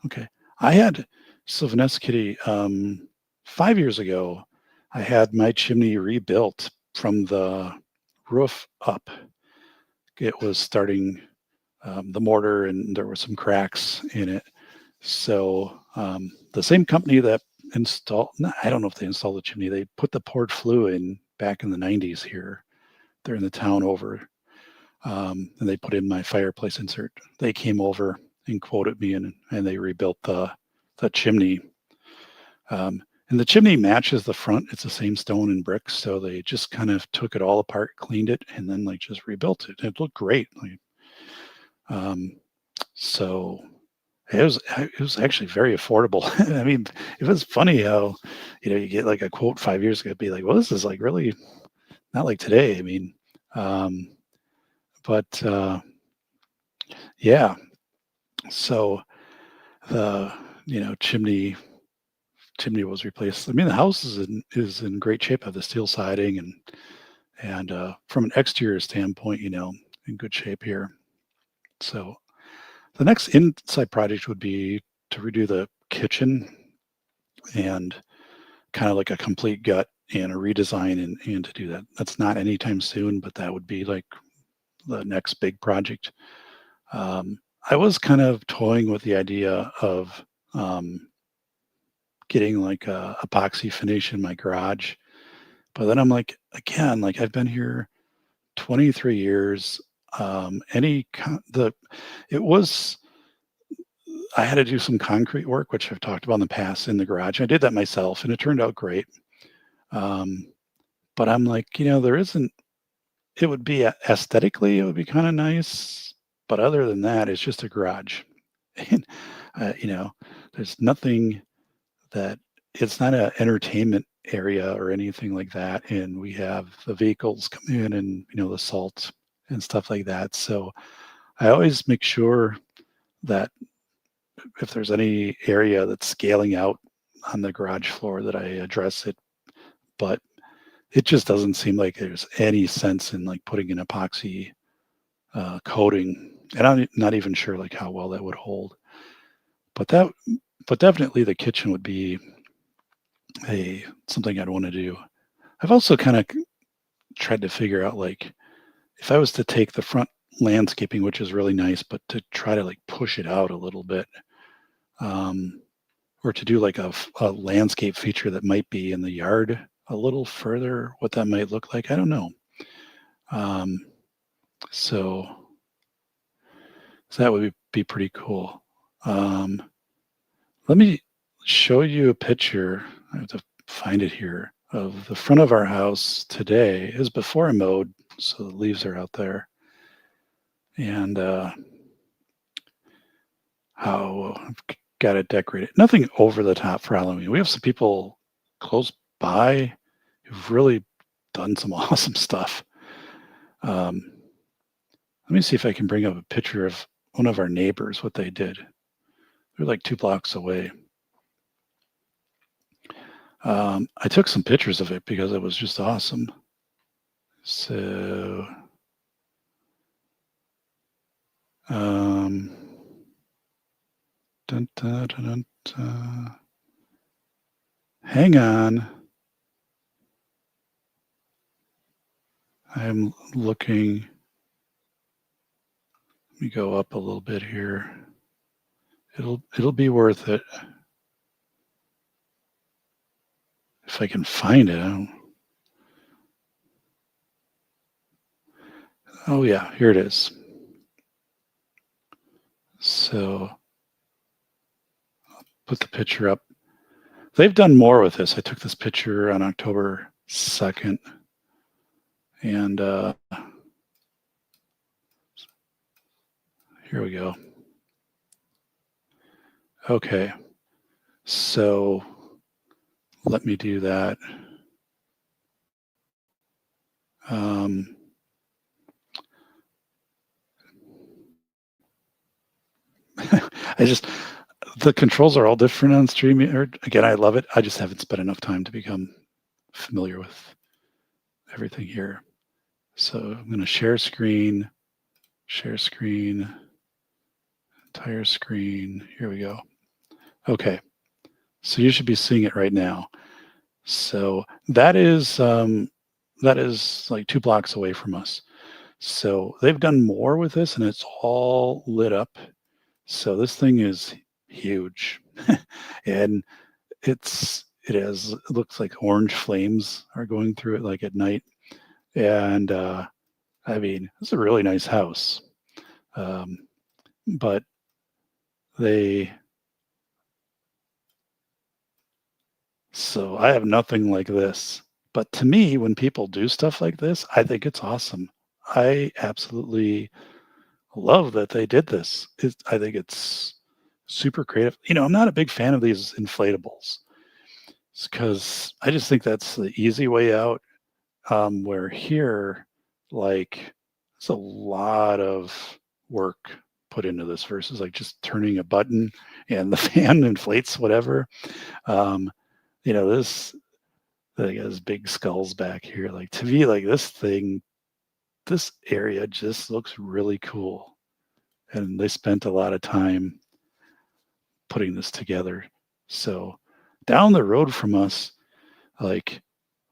Speaker 2: Okay. I had Sylvanessa Kitty. 5 years ago, I had my chimney rebuilt from the roof up. It was starting the mortar, and there were some cracks in it. So the same company that installed, I don't know if they installed the chimney, they put the port flue in back in the 90s here. They're in the town over. And they put in my fireplace insert. They came over and quoted me, and they rebuilt the chimney. And the chimney matches the front. It's the same stone and bricks. So they just kind of took it all apart, cleaned it, and then like just rebuilt it. It looked great. So it was actually very affordable. I mean, it was funny how, you get like a quote 5 years ago, be like, well, this is like really not like today. I mean, but yeah. So the chimney was replaced. I mean, the house is in great shape. I have the steel siding, and from an exterior standpoint, in good shape here. So the next inside project would be to redo the kitchen and kind of like a complete gut and a redesign, and to do that. That's not anytime soon, but that would be like the next big project. I was kind of toying with the idea of getting like a epoxy finish in my garage, but then I'm like, again, like I've been here 23 years. It was I had to do some concrete work, which I've talked about in the past, in the garage. I did that myself, and it turned out great. Um, but I'm like, there isn't. It would be aesthetically, it would be kind of nice, but other than that, it's just a garage, and there's nothing that. It's not an entertainment area or anything like that, and we have the vehicles come in, and the salt and stuff like that. So I always make sure that if there's any area that's scaling out on the garage floor, that I address it. But it just doesn't seem like there's any sense in like putting an epoxy coating, and I'm not even sure like how well that would hold. But definitely the kitchen would be something I'd want to do. I've also kind of tried to figure out, like, if I was to take the front landscaping, which is really nice, but to try to like push it out a little bit, or to do like a landscape feature that might be in the yard a little further, what that might look like, I don't know. So that would be pretty cool. Let me show you a picture. I have to find it here, of the front of our house today. Is before I mowed, so the leaves are out there, and how I've got it decorated. Nothing over the top for Halloween. We have some people close by who've really done some awesome stuff. Let me see if I can bring up a picture of one of our neighbors, what they did. They're like 2 blocks away. I took some pictures of it because it was just awesome. So, dun, dun, dun, dun, dun. Hang on. I'm looking. Let me go up a little bit here. It'll be worth it if I can find it. Oh yeah, here it is. So I'll put the picture up. They've done more with this. I took this picture on October 2nd, and here we go. Okay, so let me do that. The controls are all different on StreamYard. Again, I love it. I just haven't spent enough time to become familiar with everything here. So I'm going to share screen, entire screen. Here we go. Okay. So you should be seeing it right now. So that is like 2 blocks away from us. So they've done more with this, and it's all lit up. So this thing is huge, and it looks like orange flames are going through it like at night. And I mean, it's a really nice house. Um, but they so I have nothing like this. But to me, when people do stuff like this, I think it's awesome. I absolutely love that they did this. I think it's super creative. I'm not a big fan of these inflatables because I just think that's the easy way out. Where here, like, it's a lot of work put into this versus like just turning a button and the fan inflates whatever. Um, this thing has big skulls back here. Like to me, like this area just looks really cool. And they spent a lot of time putting this together. So down the road from us, like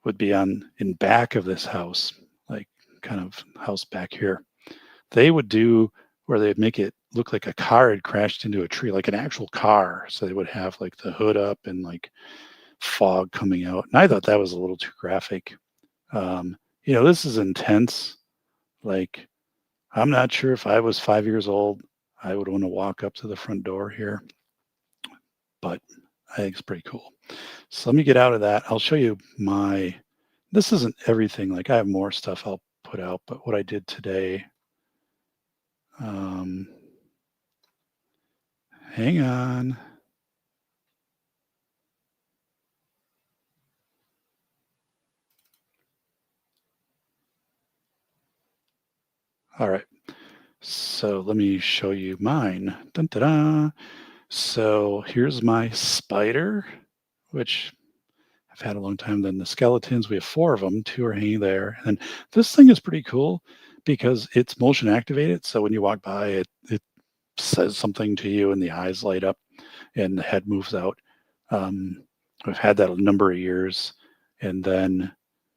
Speaker 2: would be on in back of this house, like kind of house back here. They would do where they'd make it look like a car had crashed into a tree, like an actual car. So they would have like the hood up and like fog coming out. And I thought that was a little too graphic. This is intense. Like, I'm not sure if I was 5 years old, I would want to walk up to the front door here, but I think it's pretty cool. So let me get out of that. I'll show you this isn't everything. Like I have more stuff I'll put out, but what I did today, um, hang on. All right. So let me show you mine. Dun, da, da. So here's my spider, which I've had a long time. Then the skeletons, we have 4 of them. 2 are hanging there. And this thing is pretty cool because it's motion activated. So when you walk by, it says something to you and the eyes light up and the head moves out. We've had that a number of years. And then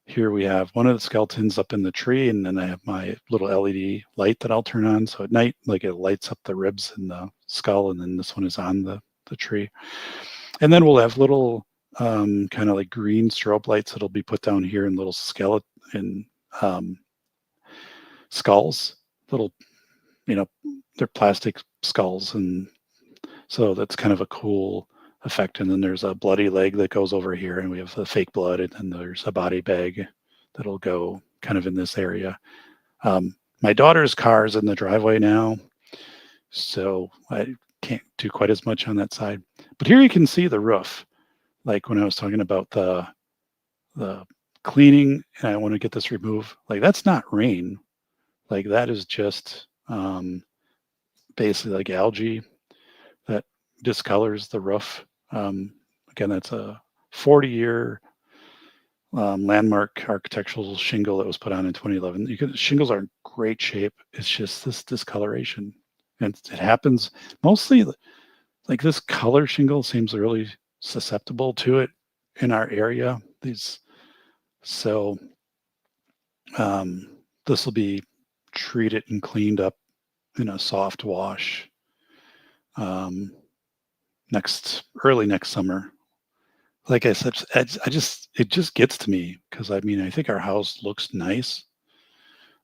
Speaker 2: here we have one of the skeletons up in the tree, and then I have my little LED light that I'll turn on. So at night, like it lights up the ribs and the skull, and then this one is on the tree. And then we'll have little kind of like green strobe lights that'll be put down here in little skeleton skulls, little, they're plastic skulls. And so that's kind of a cool effect. And then there's a bloody leg that goes over here, and we have the fake blood, and then there's a body bag that'll go kind of in this area. My daughter's car is in the driveway now, so I can't do quite as much on that side. But here you can see the roof. Like when I was talking about the cleaning, and I want to get this removed. Like that's not rain. Like that is just basically like algae that discolors the roof. Again, that's a 40-year landmark architectural shingle that was put on in 2011. Shingles are in great shape. It's just this discoloration, and it happens mostly. Like this color shingle seems really susceptible to it in our area. So this will be treated and cleaned up in a soft wash early next summer. Like I said, it just gets to me because I mean I think our house looks nice,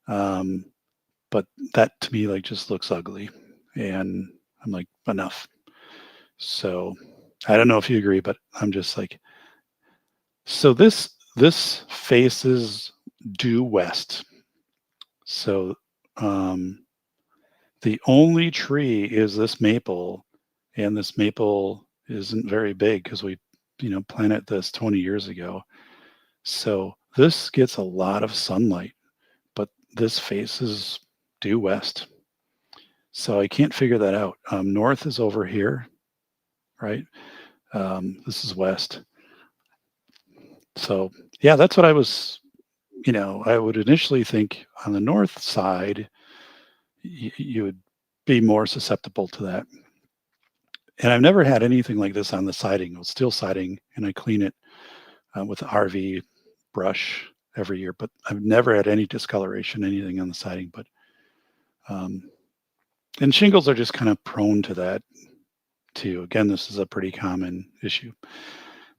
Speaker 2: but that to me like just looks ugly, and I'm like enough. So I don't know if you agree, but I'm just like, so this faces due west. So the only tree is this maple, and this maple isn't very big because we, planted this 20 years ago. So this gets a lot of sunlight, but this faces due west. So I can't figure that out. North is over here, right? This is west. So yeah, that's what I was, I would initially think on the north side, you would be more susceptible to that. And I've never had anything like this on the siding. It's steel siding, and I clean it with the RV brush every year, but I've never had any discoloration, anything on the siding. But and shingles are just kind of prone to that too. Again, this is a pretty common issue.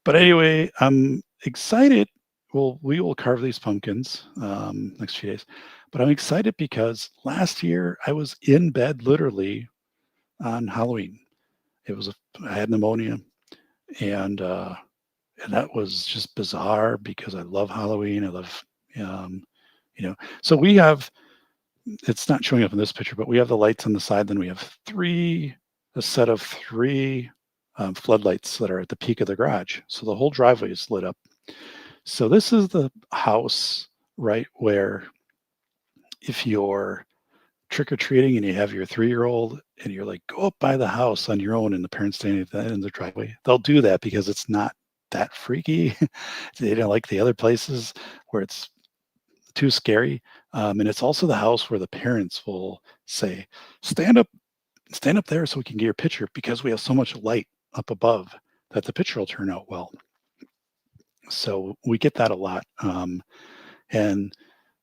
Speaker 2: But anyway, I'm excited. Well, we will carve these pumpkins next few days. But I'm excited because last year I was in bed literally on Halloween. I had pneumonia, and that was just bizarre because I love Halloween. I love, um, So we have. It's not showing up in this picture, but we have the lights on the side. Then we have a set of three floodlights that are at the peak of the garage. So the whole driveway is lit up. So this is the house, right, where if you're trick or treating and you have your 3-year-old and you're like, go up by the house on your own and the parents standing at the end of the driveway, they'll do that because it's not that freaky. They don't like the other places where it's too scary. And it's also the house where the parents will say, stand up there so we can get your picture because we have so much light up above that the picture will turn out well. So we get that a lot. And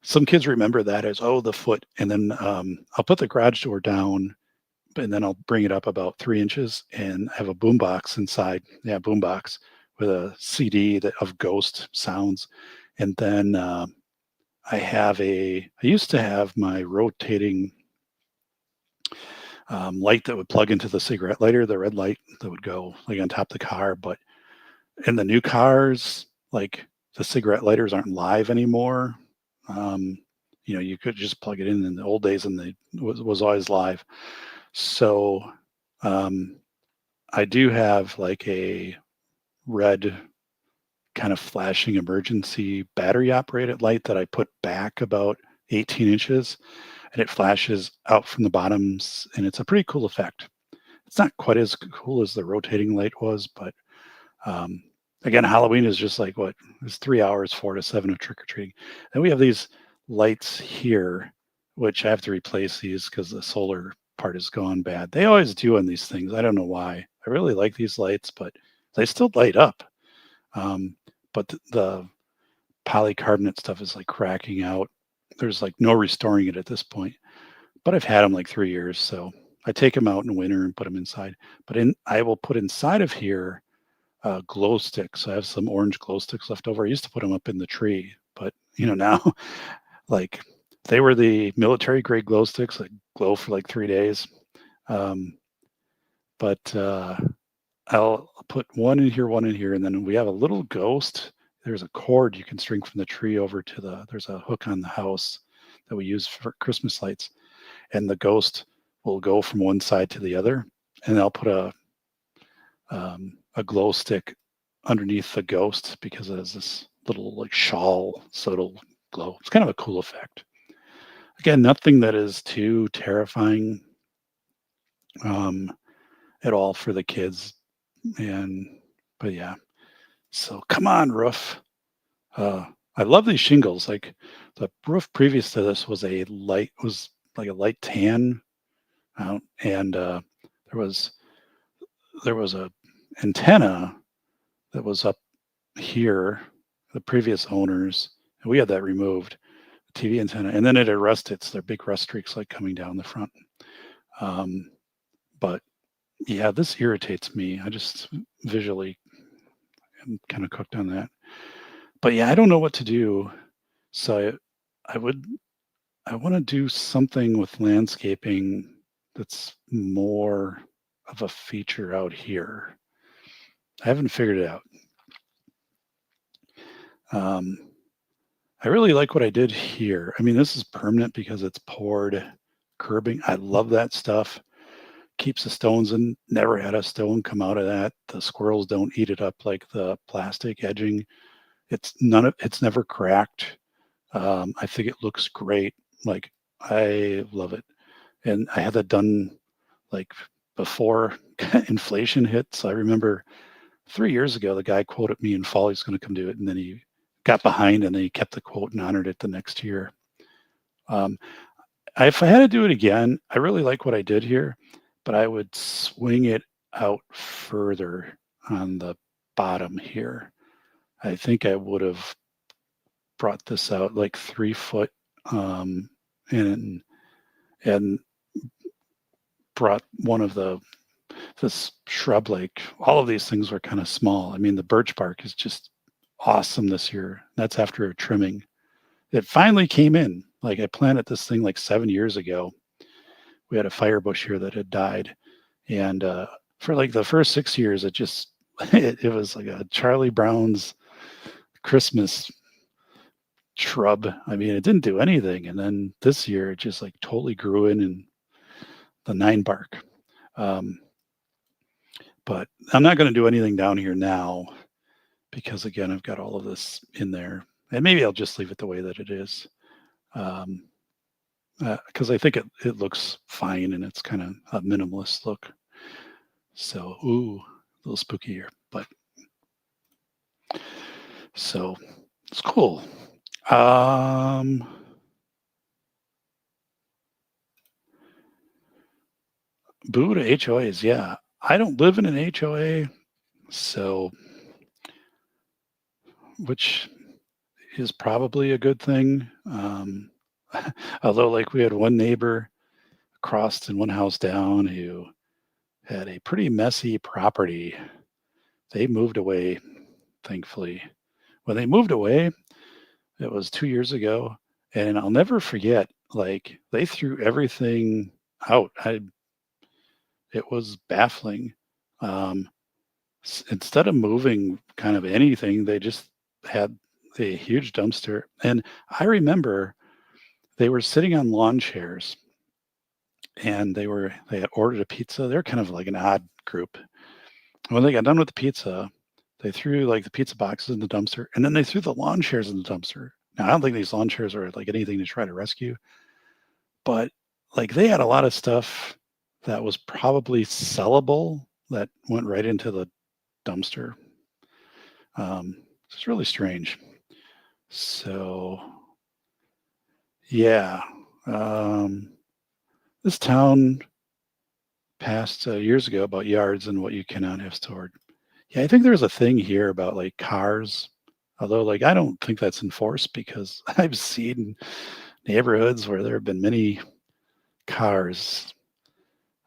Speaker 2: some kids remember that as, oh, the foot. And then I'll put the garage door down, and then I'll bring it up about 3 inches and have a boombox inside. Yeah, boombox with a CD of ghost sounds. And then I used to have my rotating light that would plug into the cigarette lighter, the red light that would go like on top of the car. But in the new cars, like the cigarette lighters aren't live anymore. You could just plug it in the old days, and they was always live. So I do have like a red kind of flashing emergency battery operated light that I put back about 18 inches, and it flashes out from the bottoms, and it's a pretty cool effect. It's not quite as cool as the rotating light was, but again, Halloween is just like it's 3 hours, 4 to 7 of trick or treating. Then we have these lights here, which I have to replace these because the solar part is gone bad. They always do on these things. I don't know why. I really like these lights, but they still light up. But the polycarbonate stuff is like cracking out. There's like no restoring it at this point. But I've had them like 3 years, so I take them out in winter and put them inside. But I will put inside of here glow sticks. I have some orange glow sticks left over. I used to put them up in the tree, but now like they were the military grade glow sticks that glow for like 3 days. But I'll put one in here, and then we have a little ghost. There's a cord you can string from the tree over to there's a hook on the house that we use for Christmas lights, and the ghost will go from one side to the other, and I'll put a glow stick underneath the ghost because it has this little like shawl, so it'll glow. It's kind of a cool effect. Again, nothing that is too terrifying at all for the kids. But yeah, so come on, roof. I love these shingles. Like the roof previous to this was like a light tan out, and there was a antenna that was up here, the previous owners, and we had that removed, the TV antenna, and then it had rust. It's their big rust streaks like coming down the front. But yeah, this irritates me. I just visually am kind of cooked on that. But yeah, I don't know what to do. So I want to do something with landscaping that's more of a feature out here. I haven't figured it out. I really like what I did here. I mean, this is permanent because it's poured curbing. I love that stuff. Keeps the stones in. Never had a stone come out of that. The squirrels don't eat it up like the plastic edging. It's never cracked. I think it looks great. Like I love it. And I had that done like before inflation hit. So I remember 3 years ago, the guy quoted me in fall he's going to come do it, and then he got behind, and then he kept the quote and honored it the next year. If I had to do it again, I really like what I did here, but I would swing it out further on the bottom here. I think I would have brought this out like 3 foot, and and brought one of this shrub, like all of these things were kind of small. I mean, the birch bark is just awesome this year. That's after a trimming. It finally came in. Like I planted this thing like 7 years ago. We had a fire bush here that had died, and for like the first 6 years, it just it was like a Charlie Brown's Christmas shrub. I mean, it didn't do anything, and then this year it just like totally grew in and the nine bark. Um, but I'm not going to do anything down here now because again, I've got all of this in there, and maybe I'll just leave it the way that it is. Because I think it looks fine and it's kind of a minimalist look. So, ooh, a little spooky here, but so it's cool. Boo to HOAs, yeah. I don't live in an HOA, so which is probably a good thing. Although, like, we had one neighbor across and one house down who had a pretty messy property. They moved away, thankfully. When they moved away, it was 2 years ago, and I'll never forget. Like they threw everything out. It was baffling. Um, Instead of moving kind of anything, they just had a huge dumpster. And I remember they were sitting on lawn chairs, and they had ordered a pizza. They're kind of like an odd group. When they got done with the pizza, they threw like the pizza boxes in the dumpster, and then they threw the lawn chairs in the dumpster. Now, I don't think these lawn chairs are like anything to try to rescue, but like they had a lot of stuff that was probably sellable that went right into the dumpster. It's really strange. So, yeah, this town passed years ago about yards and what you cannot have stored. Yeah, I think there's a thing here about like cars, although like I don't think that's enforced because I've seen neighborhoods where there have been many cars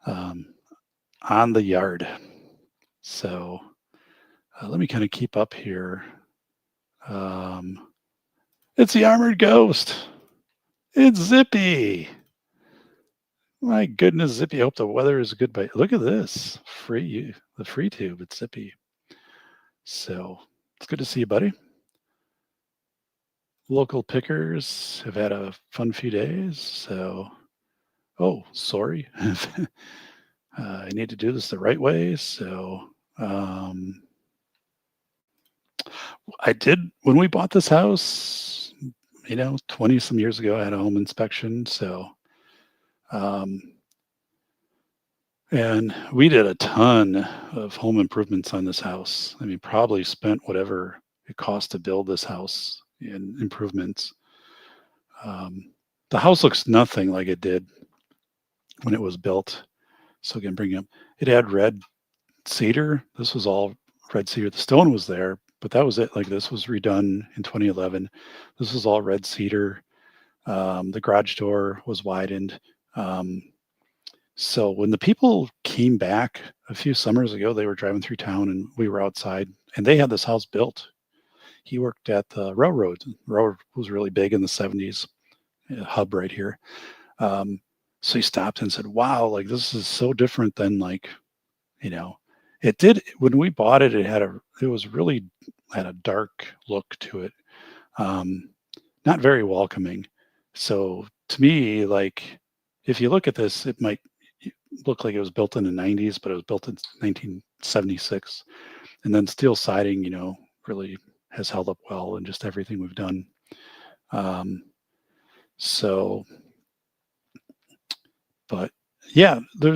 Speaker 2: on the yard. So let me kind of keep up here. It's the armored ghost. It's Zippy. My goodness, Zippy. I hope the weather is good. But look at this the free tube. It's Zippy. So it's good to see you, buddy. Local pickers have had a fun few days. So, oh, sorry. I need to do this the right way. So, I did when we bought this house, 20 some years ago, I had a home inspection. So, and we did a ton of home improvements on this house. I mean, probably spent whatever it cost to build this house in improvements. The house looks nothing like it did when it was built. So again, bring up, it had red cedar. This was all red cedar. The stone was there, but that was it. Like this was redone in 2011. This was all red cedar. The garage door was widened. So when the people came back a few summers ago, they were driving through town and we were outside and they had this house built. He worked at the railroad. The railroad was really big in the 70s, a hub right here. So he stopped and said, wow, like this is so different than like, it did when we bought it, it was really had a dark look to it. Not very welcoming. So to me, like if you look at this, it might look like it was built in the 90s, but it was built in 1976. And then steel siding, really has held up well in just everything we've done. But yeah, there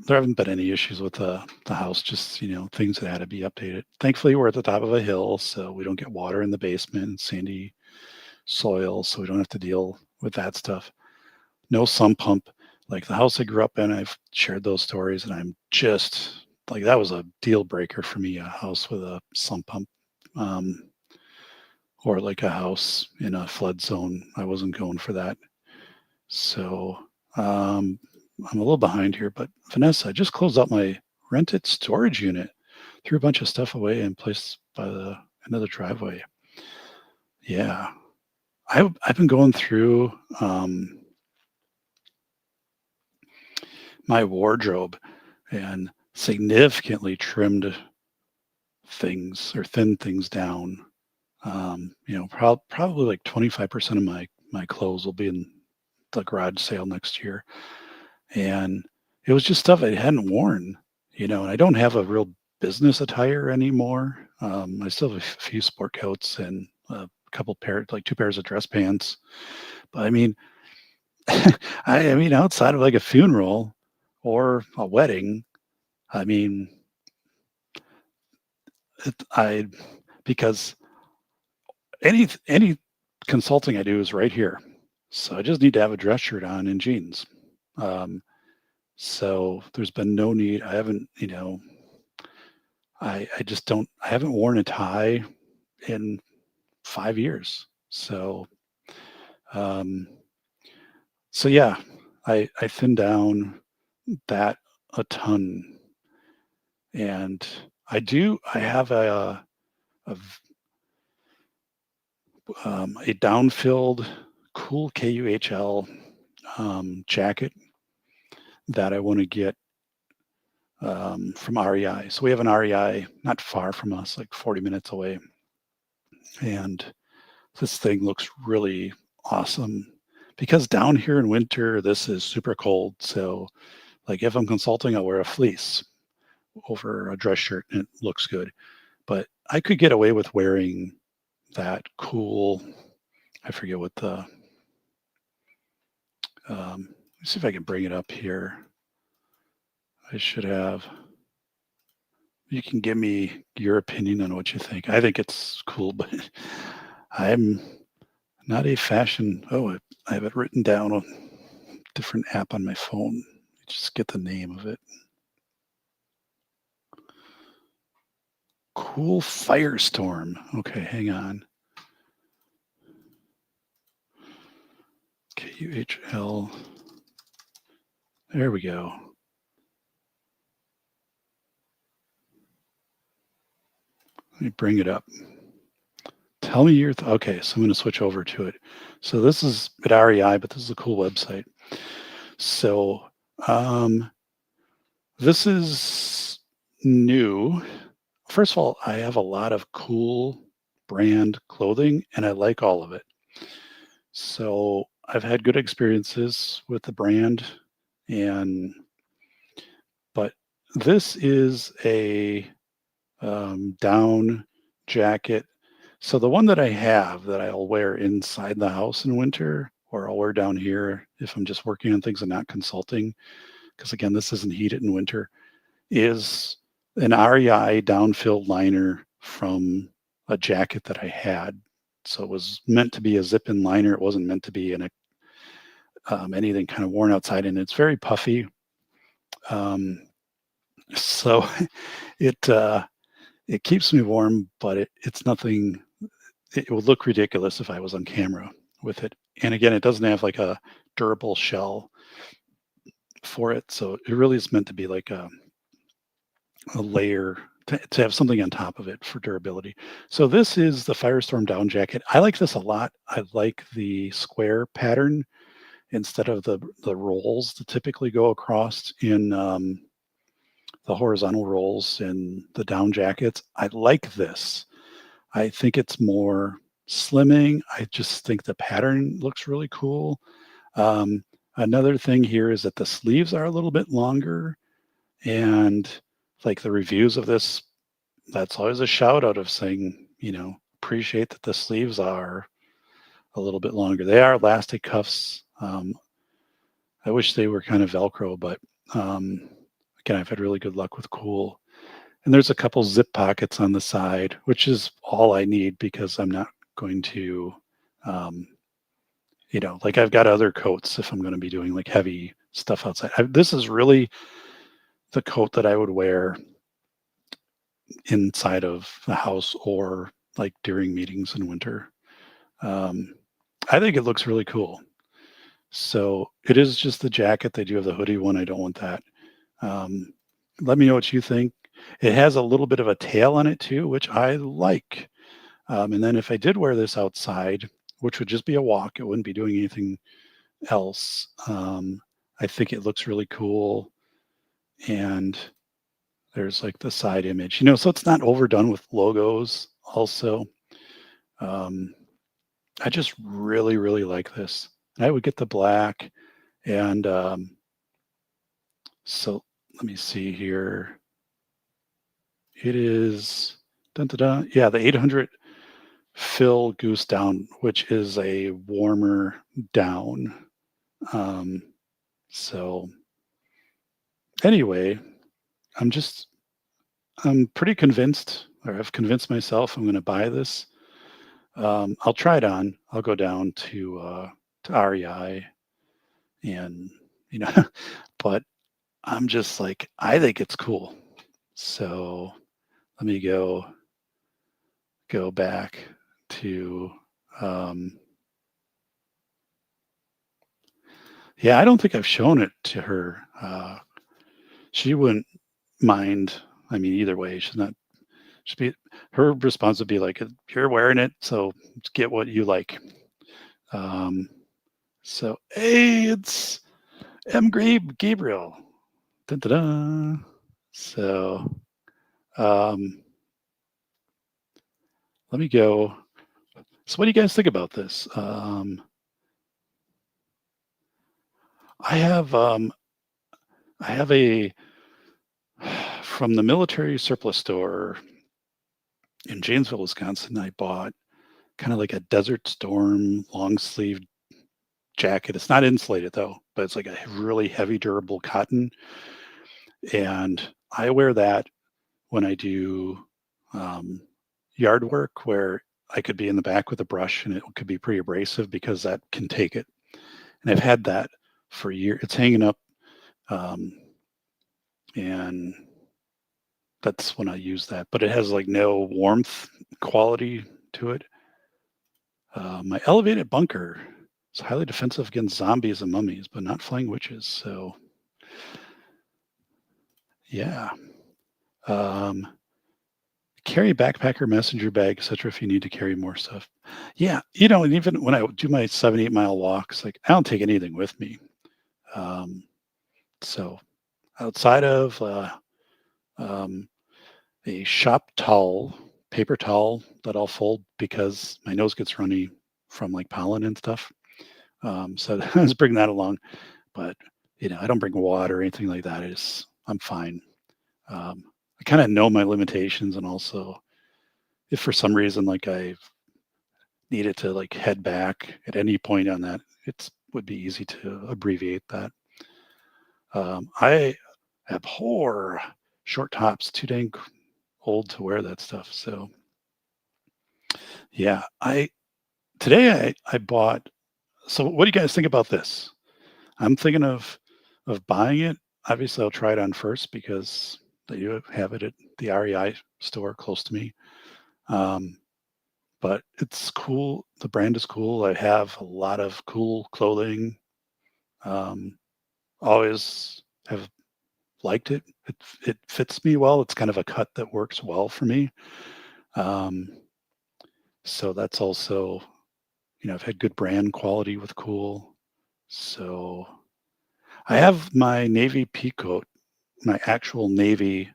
Speaker 2: haven't been any issues with the house, just, things that had to be updated. Thankfully, we're at the top of a hill, so we don't get water in the basement, sandy soil, so we don't have to deal with that stuff. No sump pump. Like the house I grew up in, I've shared those stories, and I'm just like, that was a deal breaker for me, a house with a sump pump. or like a house in a flood zone. I wasn't going for that. So I'm a little behind here, but Vanessa, I just closed out my rented storage unit, threw a bunch of stuff away and placed by the another driveway. Yeah, I've been going through my wardrobe and significantly trimmed things or thinned things down. Probably like 25% of my clothes will be in the garage sale next year, and it was just stuff I hadn't worn, and I don't have a real business attire anymore. I still have a few sport coats and a couple like two pairs of dress pants, but I mean, I mean, outside of like a funeral or a wedding, I mean, I because any consulting I do is right here, so I just need to have a dress shirt on and jeans. Um, so there's been no need. I haven't, I just don't. I haven't worn a tie in 5 years. Um, so yeah, I thinned down that a ton, and I have a down-filled cool KUHL jacket that I want to get from REI. So we have an REI not far from us, like 40 minutes away. And this thing looks really awesome because down here in winter, this is super cold. So, like, if I'm consulting, I'll wear a fleece over a dress shirt and it looks good. But I could get away with wearing that cool, I forget what let's see if I can bring it up here. I should have. You can give me your opinion on what you think. I think it's cool, but I'm not a fashion. Oh, I have it written down on a different app on my phone. Just get the name of it. Cool Firestorm. Okay, hang on. KUHL. There we go. Let me bring it up. Tell me your okay, so I'm going to switch over to it. So this is at REI, but this is a cool website. So this is new. First of all, I have a lot of cool brand clothing and I like all of it. So I've had good experiences with the brand, but this is a down jacket. So the one that I have that I'll wear inside the house in winter, or I'll wear down here if I'm just working on things and not consulting, because again, this isn't heated in winter, is an REI down-filled liner from a jacket that I had. So it was meant to be a zip-in liner. It wasn't meant to be in anything kind of worn outside, and it's very puffy. So it keeps me warm, but it's nothing. It would look ridiculous if I was on camera with it. And again, it doesn't have like a durable shell for it, so it really is meant to be like a layer to have something on top of it for durability. So this is the Firestorm down jacket. I like this a lot. I like the square pattern instead of the rolls that typically go across in the horizontal rolls in the down jackets. I like this. I think it's more slimming. I just think the pattern looks really cool. Another thing here is that the sleeves are a little bit longer, and like the reviews of this, that's always a shout out of saying, appreciate that the sleeves are a little bit longer. They are elastic cuffs. I wish they were kind of Velcro, but again, I've had really good luck with Cool. And there's a couple zip pockets on the side, which is all I need because I'm not going to, like I've got other coats if I'm going to be doing like heavy stuff outside. This is really the coat that I would wear inside of the house or like during meetings in winter. I think it looks really cool. So it is just the jacket. They do have the hoodie one. I don't want that. Um, Let me know what you think. It has a little bit of a tail on it too, which I like. And then if I did wear this outside, which would just be a walk, it wouldn't be doing anything else. I think it looks really cool. And there's like the side image, so it's not overdone with logos also. Um, I just really, really like this. And I would get the black. And so let me see here. It is, dun, dun, dun, yeah, the 800 fill goose down, which is a warmer down. Um, so anyway, I'm pretty convinced, or I've convinced myself I'm going to buy this. I'll try it on. I'll go down to REI and, but I'm just like, I think it's cool. So let me go back to, yeah, I don't think I've shown it to her. She wouldn't mind. I mean, either way, her response would be like, you're wearing it, so get what you like. So, hey, it's Gabriel. Dun, dun, dun. So, let me go. So, what do you guys think about this? I have a from the military surplus store in Janesville, Wisconsin. I bought kind of like a Desert Storm long sleeve jacket. It's not insulated though, but it's like a really heavy, durable cotton. And I wear that when I do yard work where I could be in the back with a brush and it could be pretty abrasive because that can take it. And I've had that for years. It's hanging up. And that's when I use that, but it has like no warmth quality to it. My elevated bunker is highly defensive against zombies and mummies, but not flying witches. So, yeah. Carry backpacker, messenger bag, etc. if you need to carry more stuff. Yeah, and even when I do my 7-8 mile walks, like I don't take anything with me. So outside of a shop towel, paper towel that I'll fold because my nose gets runny from like pollen and stuff. So I was bringing that along, but I don't bring water or anything like that. I'm fine. I kind of know my limitations, and also if for some reason like I needed to like head back at any point on that, it would be easy to abbreviate that. I abhor short tops, too dang old to wear that stuff. So yeah, today I bought. So what do you guys think about this? I'm thinking of buying it. Obviously, I'll try it on first because they do have it at the REI store close to me. But it's cool. The brand is cool. I have a lot of cool clothing. Always have liked it. It fits me well. It's kind of a cut that works well for me. So that's also, I've had good brand quality with cool. So I have my Navy peacoat, my actual Navy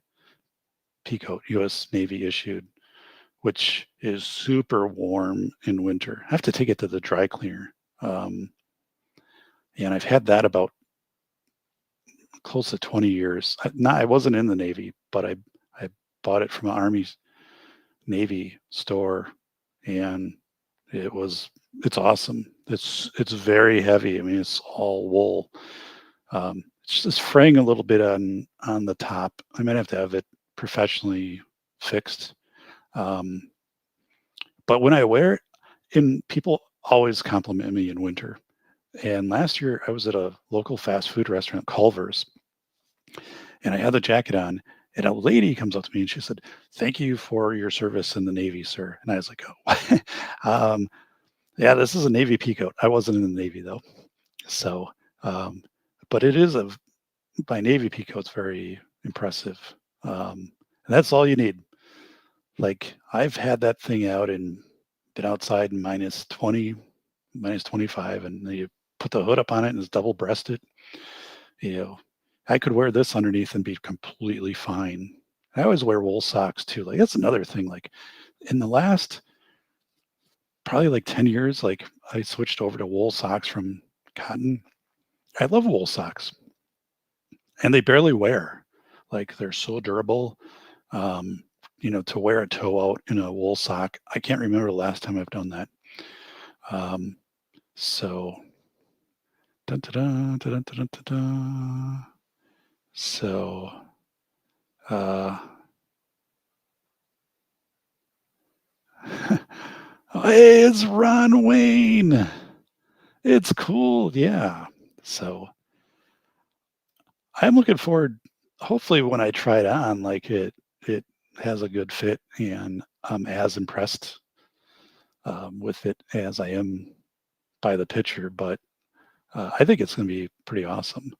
Speaker 2: peacoat, U.S. Navy issued, which is super warm in winter. I have to take it to the dry cleaner. And I've had that about close to 20 years. I wasn't in the Navy, but I bought it from an Army Navy store, and it's awesome. It's very heavy. I mean, it's all wool. It's just fraying a little bit on the top. I might have to have it professionally fixed. But when I wear it, and people always compliment me in winter. And last year I was at a local fast food restaurant, Culver's, and I had the jacket on, And a lady comes up to me and she said, "Thank you for your service in the Navy, sir." And I was like, "Oh, yeah, this is a Navy peacoat." I wasn't in the Navy though. So, um, but it is my Navy peacoat's very impressive. And that's all you need. Like I've had that thing out and been outside in minus 20, minus 25, and you put the hood up on it and it's double breasted. You know, I could wear this underneath and be completely fine. I always wear wool socks too. Like that's another thing. Like in the last probably like 10 years, like I switched over to wool socks from cotton. I love wool socks and they barely wear. Like they're so durable. Um, to wear a toe out in a wool sock. I can't remember the last time I've done that. Um, so, dun, dun, dun, dun, dun, dun, dun, dun. So, uh, hey, it's Ron Wayne. It's cool. Yeah. So I'm looking forward. Hopefully, when I try it on, like it has a good fit, and I'm as impressed with it as I am by the picture. But I think it's going to be pretty awesome.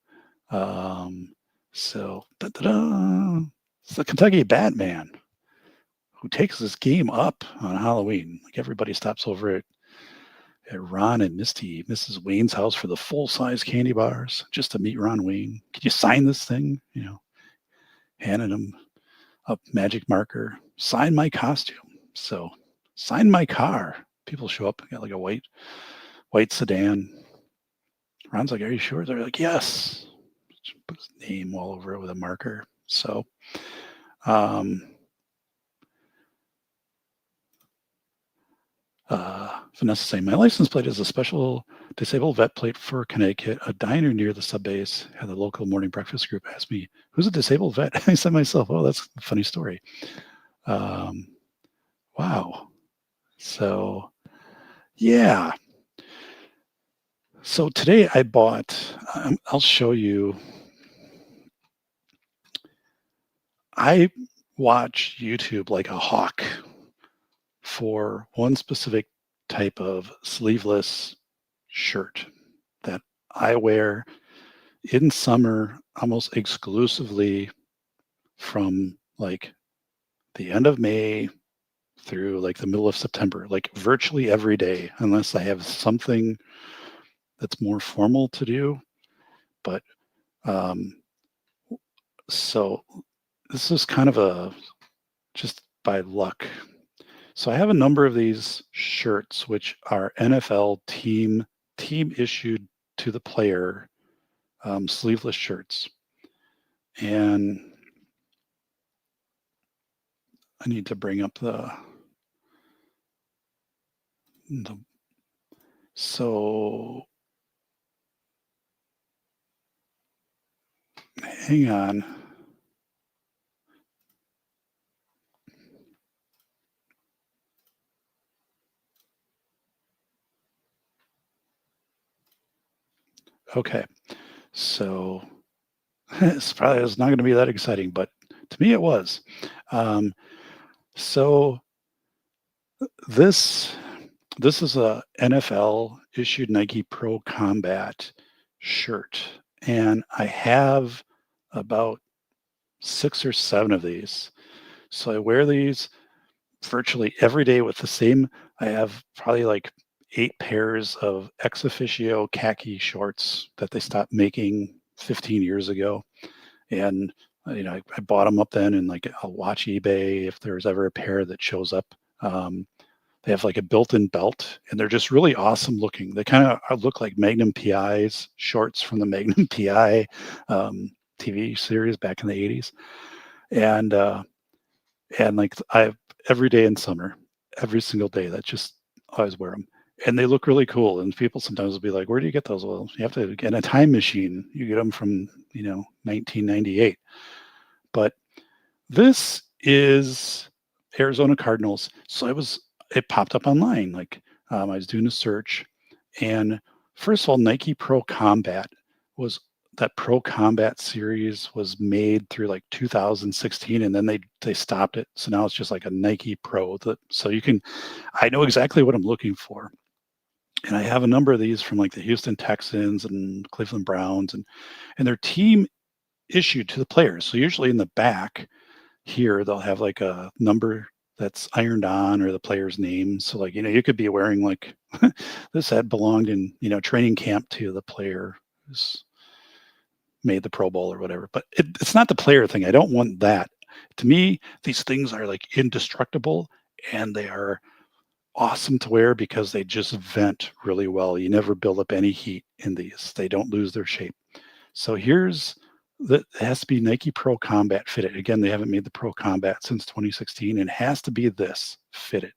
Speaker 2: Um, so, da-da-da, it's the Kentucky Batman who takes this game up on Halloween. Like everybody stops over at Ron and Mrs. Wayne's house for the full-size candy bars just to meet Ron Wayne. Can you sign this thing? Handing him a magic marker. Sign my costume. So, sign my car. People show up. Got like a white sedan. Ron's like, "Are you sure?" They're like, "Yes." Put his name all over it with a marker. So, um, Vanessa saying, "My license plate is a special disabled vet plate for Connecticut. A diner near the sub base had the local morning breakfast group ask me, 'Who's a disabled vet?' I said myself, 'Oh, that's a funny story.'" Um, wow. So, yeah. So today I bought, I'll show you. I watch YouTube like a hawk for one specific type of sleeveless shirt that I wear in summer almost exclusively from like the end of May through like the middle of September, like virtually every day, unless I have something that's more formal to do. But um, so this is kind of a just by luck. So I have a number of these shirts, which are NFL team issued to the player sleeveless shirts, and I need to bring up the so hang on. Okay, so it's not going to be that exciting, but to me it was. Um, so this this is a NFL issued Nike Pro Combat shirt, and I have about 6 or 7 of these. So I wear these virtually every day with the same. I have probably like 8 pairs of ex officio khaki shorts that they stopped making 15 years ago. And I bought them up then, and like I'll watch eBay if there's ever a pair that shows up. Um, they have like a built-in belt, and they're just really awesome looking. They kind of look like Magnum PI's shorts from the Magnum PI TV series back in the 80s. And like I every day in summer, every single day, that just I always wear them. And they look really cool. And people sometimes will be like, "Where do you get those?" Well, you have to get in a time machine. You get them from 1998. But this is Arizona Cardinals. So it popped up online. Like I was doing a search, and first of all, Nike Pro Combat was that Pro Combat series was made through like 2016, and then they stopped it. So now it's just like a Nike Pro. So I know exactly what I'm looking for, and I have a number of these from like the Houston Texans and Cleveland Browns, and their team issued to the players. So usually in the back here they'll have like a number that's ironed on, or the player's name. So like, you could be wearing like this had belonged in, training camp to the player who's made the Pro Bowl or whatever. But it's not the player thing. I don't want that. To me, these things are like indestructible, and they are awesome to wear because they just vent really well. You never build up any heat in these. They don't lose their shape. So it has to be Nike Pro Combat fitted. Again, they haven't made the Pro Combat since 2016, and it has to be this fitted.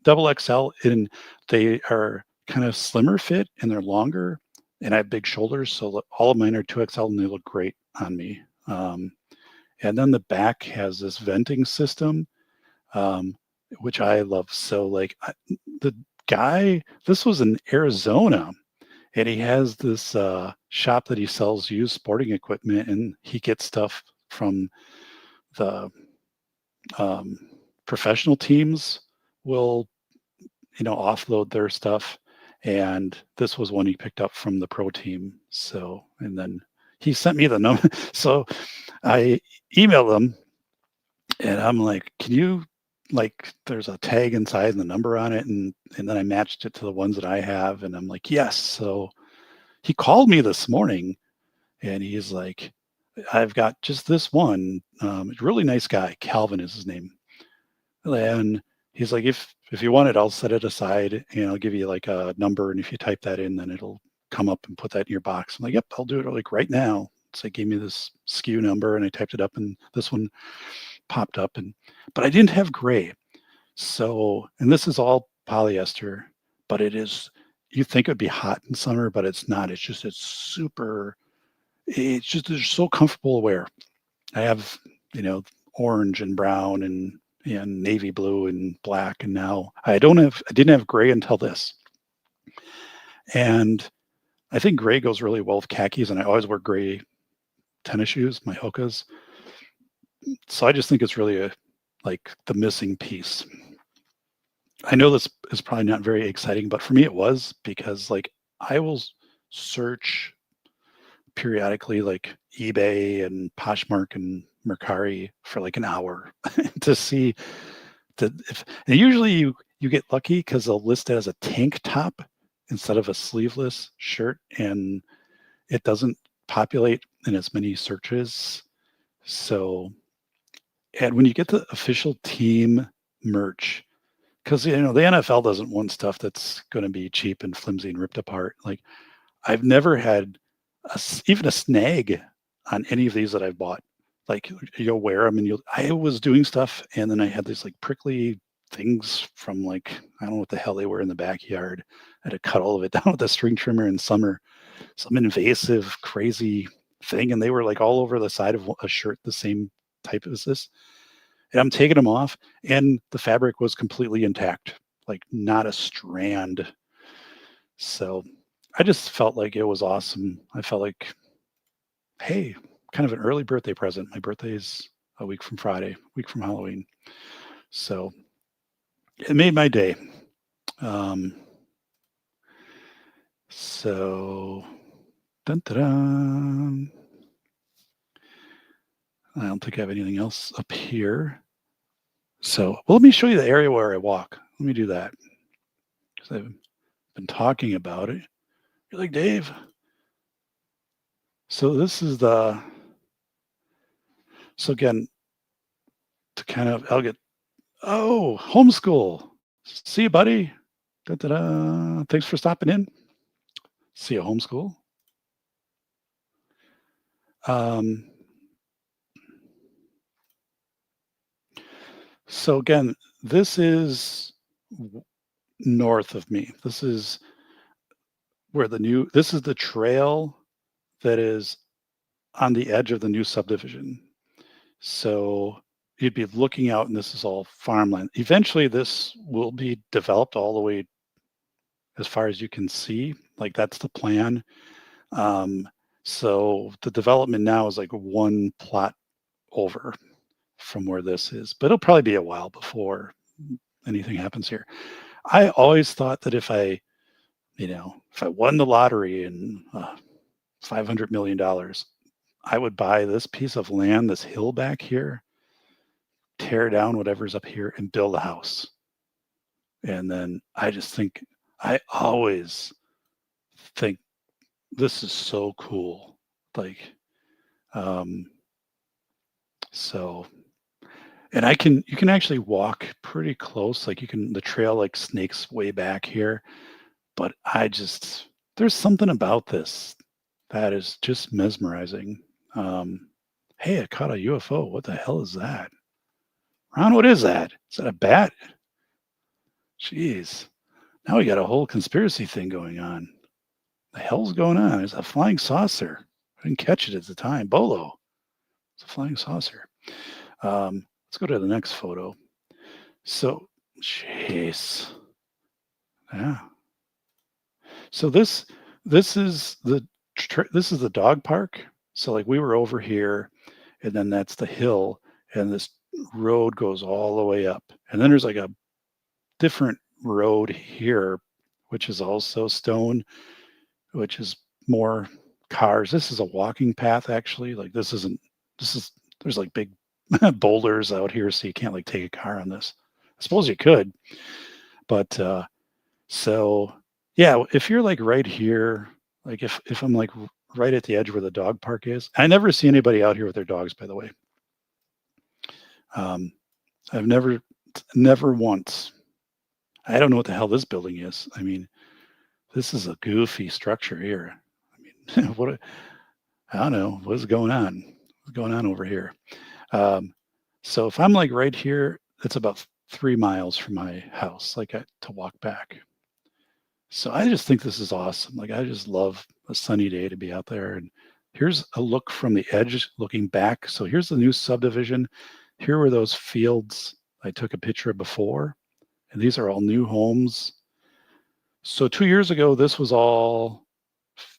Speaker 2: Double XL, and they are kind of slimmer fit, and they're longer, and I have big shoulders, so all of mine are 2XL, and they look great on me. And then the back has this venting system, which I love. So like the guy, this was in Arizona, and he has this shop that he sells used sporting equipment, and he gets stuff from the professional teams will offload their stuff, and this was one he picked up from the pro team. So, and then he sent me the number. So I emailed him, and I'm like, can you, like, there's a tag inside and the number on it, and then I matched it to the ones that I have, and I'm like, yes. So he called me this morning, and he's like, I've got just this one. Really nice guy. Calvin is his name. And he's like, if you want it, I'll set it aside, and I'll give you like a number. And if you type that in, then it'll come up and put that in your box. I'm like, yep, I'll do it like right now. So he gave me this SKU number, and I typed it up, and this one popped up. But I didn't have gray. So, and this is all polyester, but you think it'd be hot in summer, but it's not. It's just it's so comfortable to wear. I have, orange and brown and navy blue and black, and now I didn't have gray until this. And I think gray goes really well with khakis, and I always wear gray tennis shoes, my Hokas. So I just think it's really like the missing piece. I know this is probably not very exciting, but for me it was, because like I will search periodically like eBay and Poshmark and Mercari for like an hour to see and usually you get lucky because they'll list it as a tank top instead of a sleeveless shirt, and it doesn't populate in as many searches. So, and when you get the official team merch, because the NFL doesn't want stuff that's going to be cheap and flimsy and ripped apart. Like, I've never had even a snag on any of these that I've bought. Like, you'll wear them, and I was doing stuff, and then I had these like prickly things from like, I don't know what the hell they were in the backyard. I had to cut all of it down with a string trimmer in summer. Some invasive, crazy thing, and they were like all over the side of a shirt, the same type as this. And I'm taking them off, and the fabric was completely intact, like not a strand. So I just felt like it was awesome. I felt like, hey, kind of an early birthday present. My birthday is a week from Friday, a week from Halloween. So it made my day. So, dun, dun, dun. I don't think I have anything else up here. So, well, let me show you the area where I walk. Let me do that, because I've been talking about it. You're like, Dave. So this is so again, to kind of, homeschool. See you, buddy. Da, da, da. Thanks for stopping in. See you, homeschool. So again, this is north of me. This is where this is the trail that is on the edge of the new subdivision. So you'd be looking out, and this is all farmland. Eventually this will be developed all the way, as far as you can see. Like, that's the plan. So the development now is like one plot over from where this is, but it'll probably be a while before anything happens here. I always thought that if I won the lottery and $500 million, I would buy this piece of land, this hill back here, tear down whatever's up here, and build a house. And then I always think this is so cool. Like, um, so, and you can actually walk pretty close. Like the trail like snakes way back here. But there's something about this that is just mesmerizing. Hey, I caught a UFO. What the hell is that? Ron, what is that? Is that a bat? Jeez. Now we got a whole conspiracy thing going on. The hell's going on? There's a flying saucer. I didn't catch it at the time. Bolo. It's a flying saucer. Let's go to the next photo. So, jeez. Yeah. So this is the dog park. So like we were over here, and then that's the hill, and this road goes all the way up, and then there's like a different road here, which is also stone, which is more cars. This is a walking path actually. Like there's like big boulders out here, so you can't like take a car on this. I suppose you could, but so yeah, if you're like right here, like if I'm like right at the edge where the dog park is, I never see anybody out here with their dogs, by the way. I've never once. I don't know what the hell this building is. I mean, this is a goofy structure here. I mean, I don't know what's going on. What's going on over here? So if I'm like right here, it's about 3 miles from my house, to walk back. So I just think this is awesome. Like I just love a sunny day to be out there. And here's a look from the edge looking back. So here's the new subdivision. Here were those fields I took a picture of before. And these are all new homes. So 2 years ago, this was all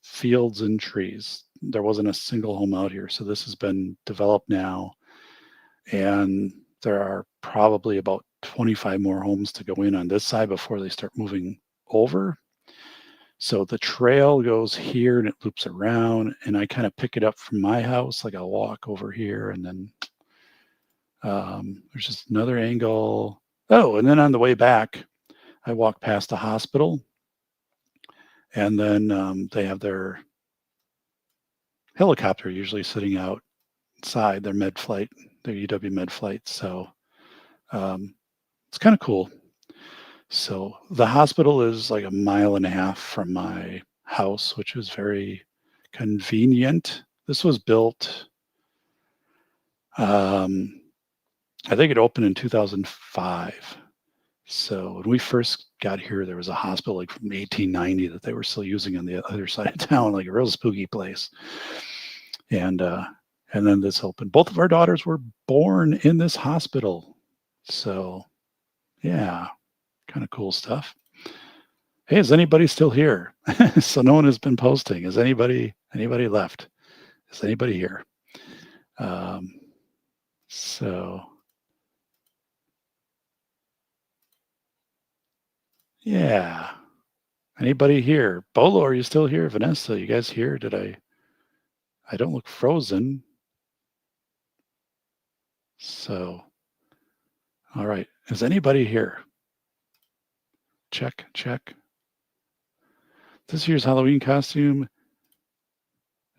Speaker 2: fields and trees. There wasn't a single home out here. So this has been developed now. And there are probably about 25 more homes to go in on this side before they start moving over. So the trail goes here and it loops around, and I kind of pick it up from my house. Like I'll walk over here, and then there's just another angle. Oh, and then on the way back, I walk past the hospital, and then they have their helicopter usually sitting outside their med flight, their UW med flight. So it's kind of cool. So the hospital is like 1.5 miles from my house, which was very convenient. This was built, I think it opened in 2005. So when we first got here, there was a hospital like from 1890 that they were still using on the other side of town, like a real spooky place. And then this opened. Both of our daughters were born in this hospital. So yeah, kind of cool stuff. Hey, is anybody still here? So no one has been posting. Is anybody left? Is anybody here? So yeah. Anybody here? Bolo, are you still here? Vanessa, you guys here? I don't look frozen. So all right. Is anybody here? Check. This year's Halloween costume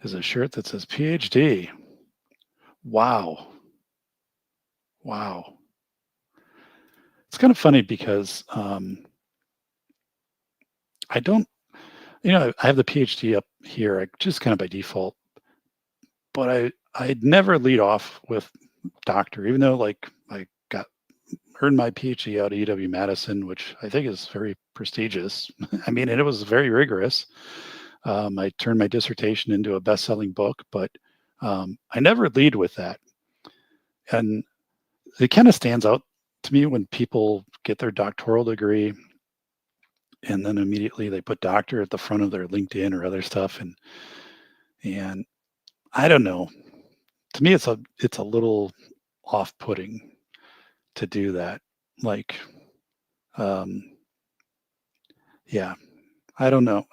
Speaker 2: is a shirt that says PhD. Wow. It's kind of funny because I don't, I have the PhD up here, just kind of by default, but I'd never lead off with doctor, even though like I earned my PhD out of UW-Madison, which I think is very prestigious. I mean, and it was very rigorous. I turned my dissertation into a best-selling book, but I never lead with that. And it kind of stands out to me when people get their doctoral degree and then immediately they put doctor at the front of their LinkedIn or other stuff. And, And I don't know. To me, it's a little off-putting to do that. Like, um, yeah, I don't know.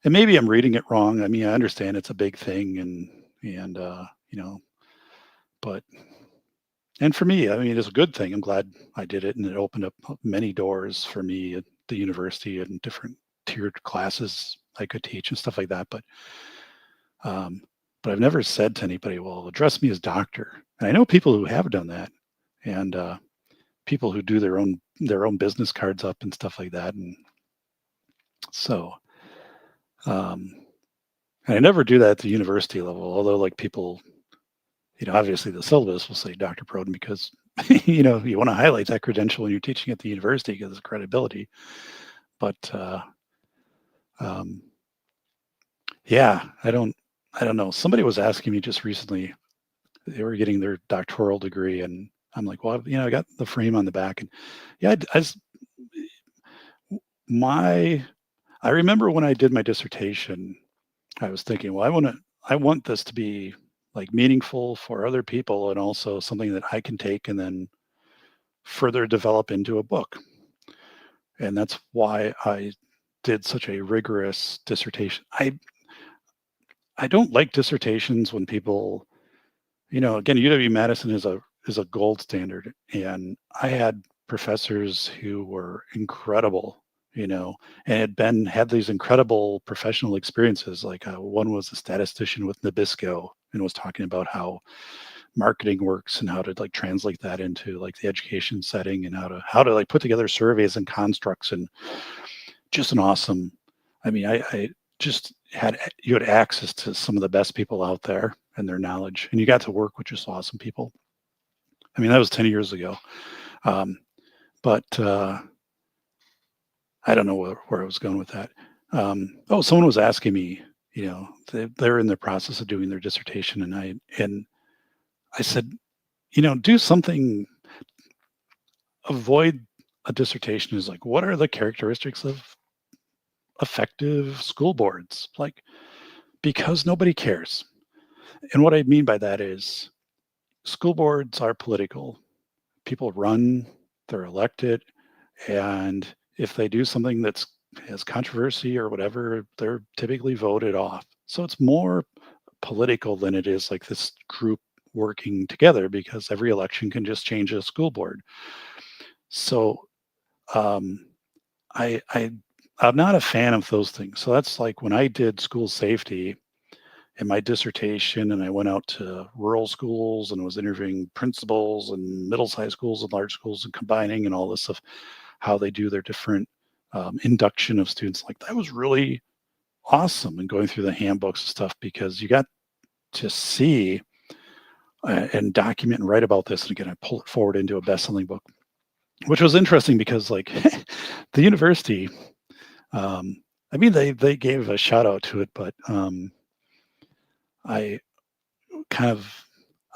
Speaker 2: And maybe I'm reading it wrong. I mean, I understand it's a big thing, and but and for me, I mean, it's a good thing. I'm glad I did it, and it opened up many doors for me at the university and different tiered classes I could teach and stuff like that. Um, but I've never said to anybody, "Well, address me as doctor." And I know people who have done that, and people who do their own business cards up and stuff like that. And so, um, and I never do that at the university level. Although, like people, obviously the syllabus will say Dr. Proden because you want to highlight that credential when you're teaching at the university because of credibility. But um, yeah, I don't know. Somebody was asking me just recently. They were getting their doctoral degree, and I'm like, well, I got the frame on the back, and yeah, my I remember when I did my dissertation, I was thinking, well, I want this to be like meaningful for other people and also something that I can take and then further develop into a book. And that's why I did such a rigorous dissertation. I don't like dissertations when people, again, UW-Madison is a gold standard, and I had professors who were incredible, and had these incredible professional experiences. Like one was a statistician with Nabisco and was talking about how marketing works and how to like translate that into like the education setting and how to like put together surveys and constructs, and just an awesome. I mean, I just you had access to some of the best people out there and their knowledge, and you got to work with just awesome people. I mean, that was 10 years ago. Um, but I don't know where I was going with that. Someone was asking me, they're in the process of doing their dissertation, and I said, do something. Avoid a dissertation is like, what are the characteristics of effective school boards? Like, because nobody cares. And what I mean by that is school boards are political. People run, they're elected, and if they do something that's has controversy or whatever, they're typically voted off. So it's more political than it is like this group working together because every election can just change a school board. So um, I I'm not a fan of those things. So that's like when I did school safety in my dissertation, and I went out to rural schools and was interviewing principals and middle-sized schools and large schools and combining and all this stuff, how they do their different induction of students. Like that was really awesome, and going through the handbooks and stuff because you got to see and document and write about this. And again, I pull it forward into a best-selling book, which was interesting because like the university, I mean, they gave a shout out to it, but I kind of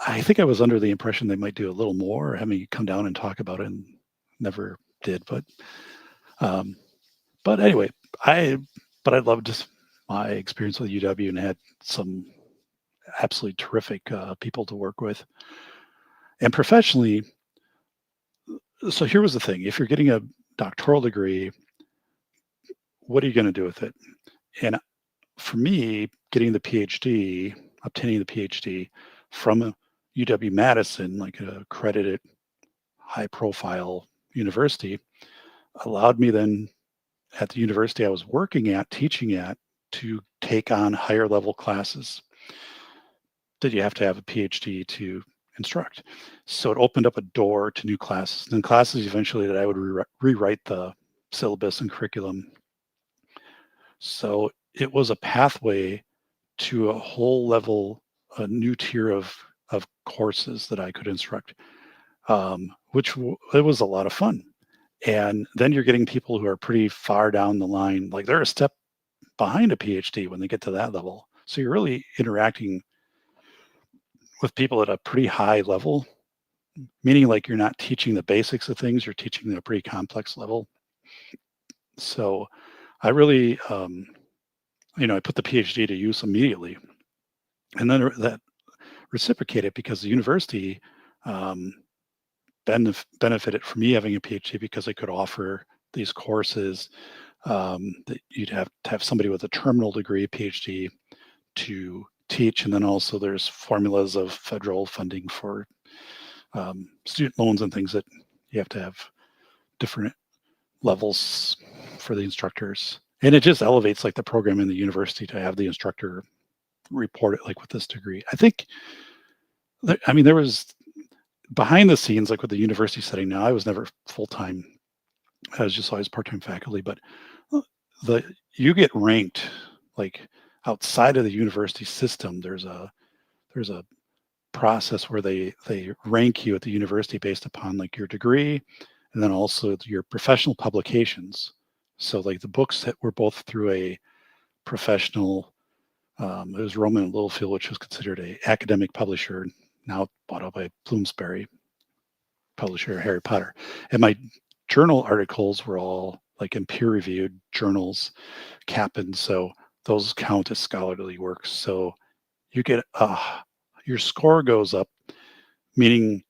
Speaker 2: I think I was under the impression they might do a little more, have me come down and talk about it, and never did. Um, but anyway, I but I loved just my experience with UW and had some absolutely terrific people to work with, and professionally. So here was the thing: if you're getting a doctoral degree, what are you going to do with it? And for me, getting the PhD, obtaining the PhD from UW Madison, like a accredited high profile university, allowed me then at the university I was working at, teaching at, to take on higher level classes that you have to have a PhD to instruct. So it opened up a door to new classes, and classes eventually that I would rewrite the syllabus and curriculum. So it was a pathway to a whole level, a new tier of courses that I could instruct, it was a lot of fun. And then you're getting people who are pretty far down the line, like they're a step behind a PhD when they get to that level. So you're really interacting with people at a pretty high level, meaning like you're not teaching the basics of things, you're teaching them a pretty complex level. So I really I put the PhD to use immediately, and then that reciprocated because the university um, benefited from me having a PhD because I could offer these courses that you'd have to have somebody with a terminal degree, PhD, to teach, and then also there's formulas of federal funding for student loans and things that you have to have different levels for the instructors. And it just elevates like the program in the university to have the instructor report it like with this degree. I think, there was behind the scenes, like with the university setting now, I was never full time. I was just always part time faculty, but the you get ranked like outside of the university system. There's a process where they rank you at the university based upon like your degree and then also your professional publications. So like the books that were both through a professional, it was Roman and Littlefield, which was considered a academic publisher, now bought out by Bloomsbury publisher, Harry Potter. And my journal articles were all like in peer reviewed journals, Kaplan. So those count as scholarly works. So you get your score goes up, meaning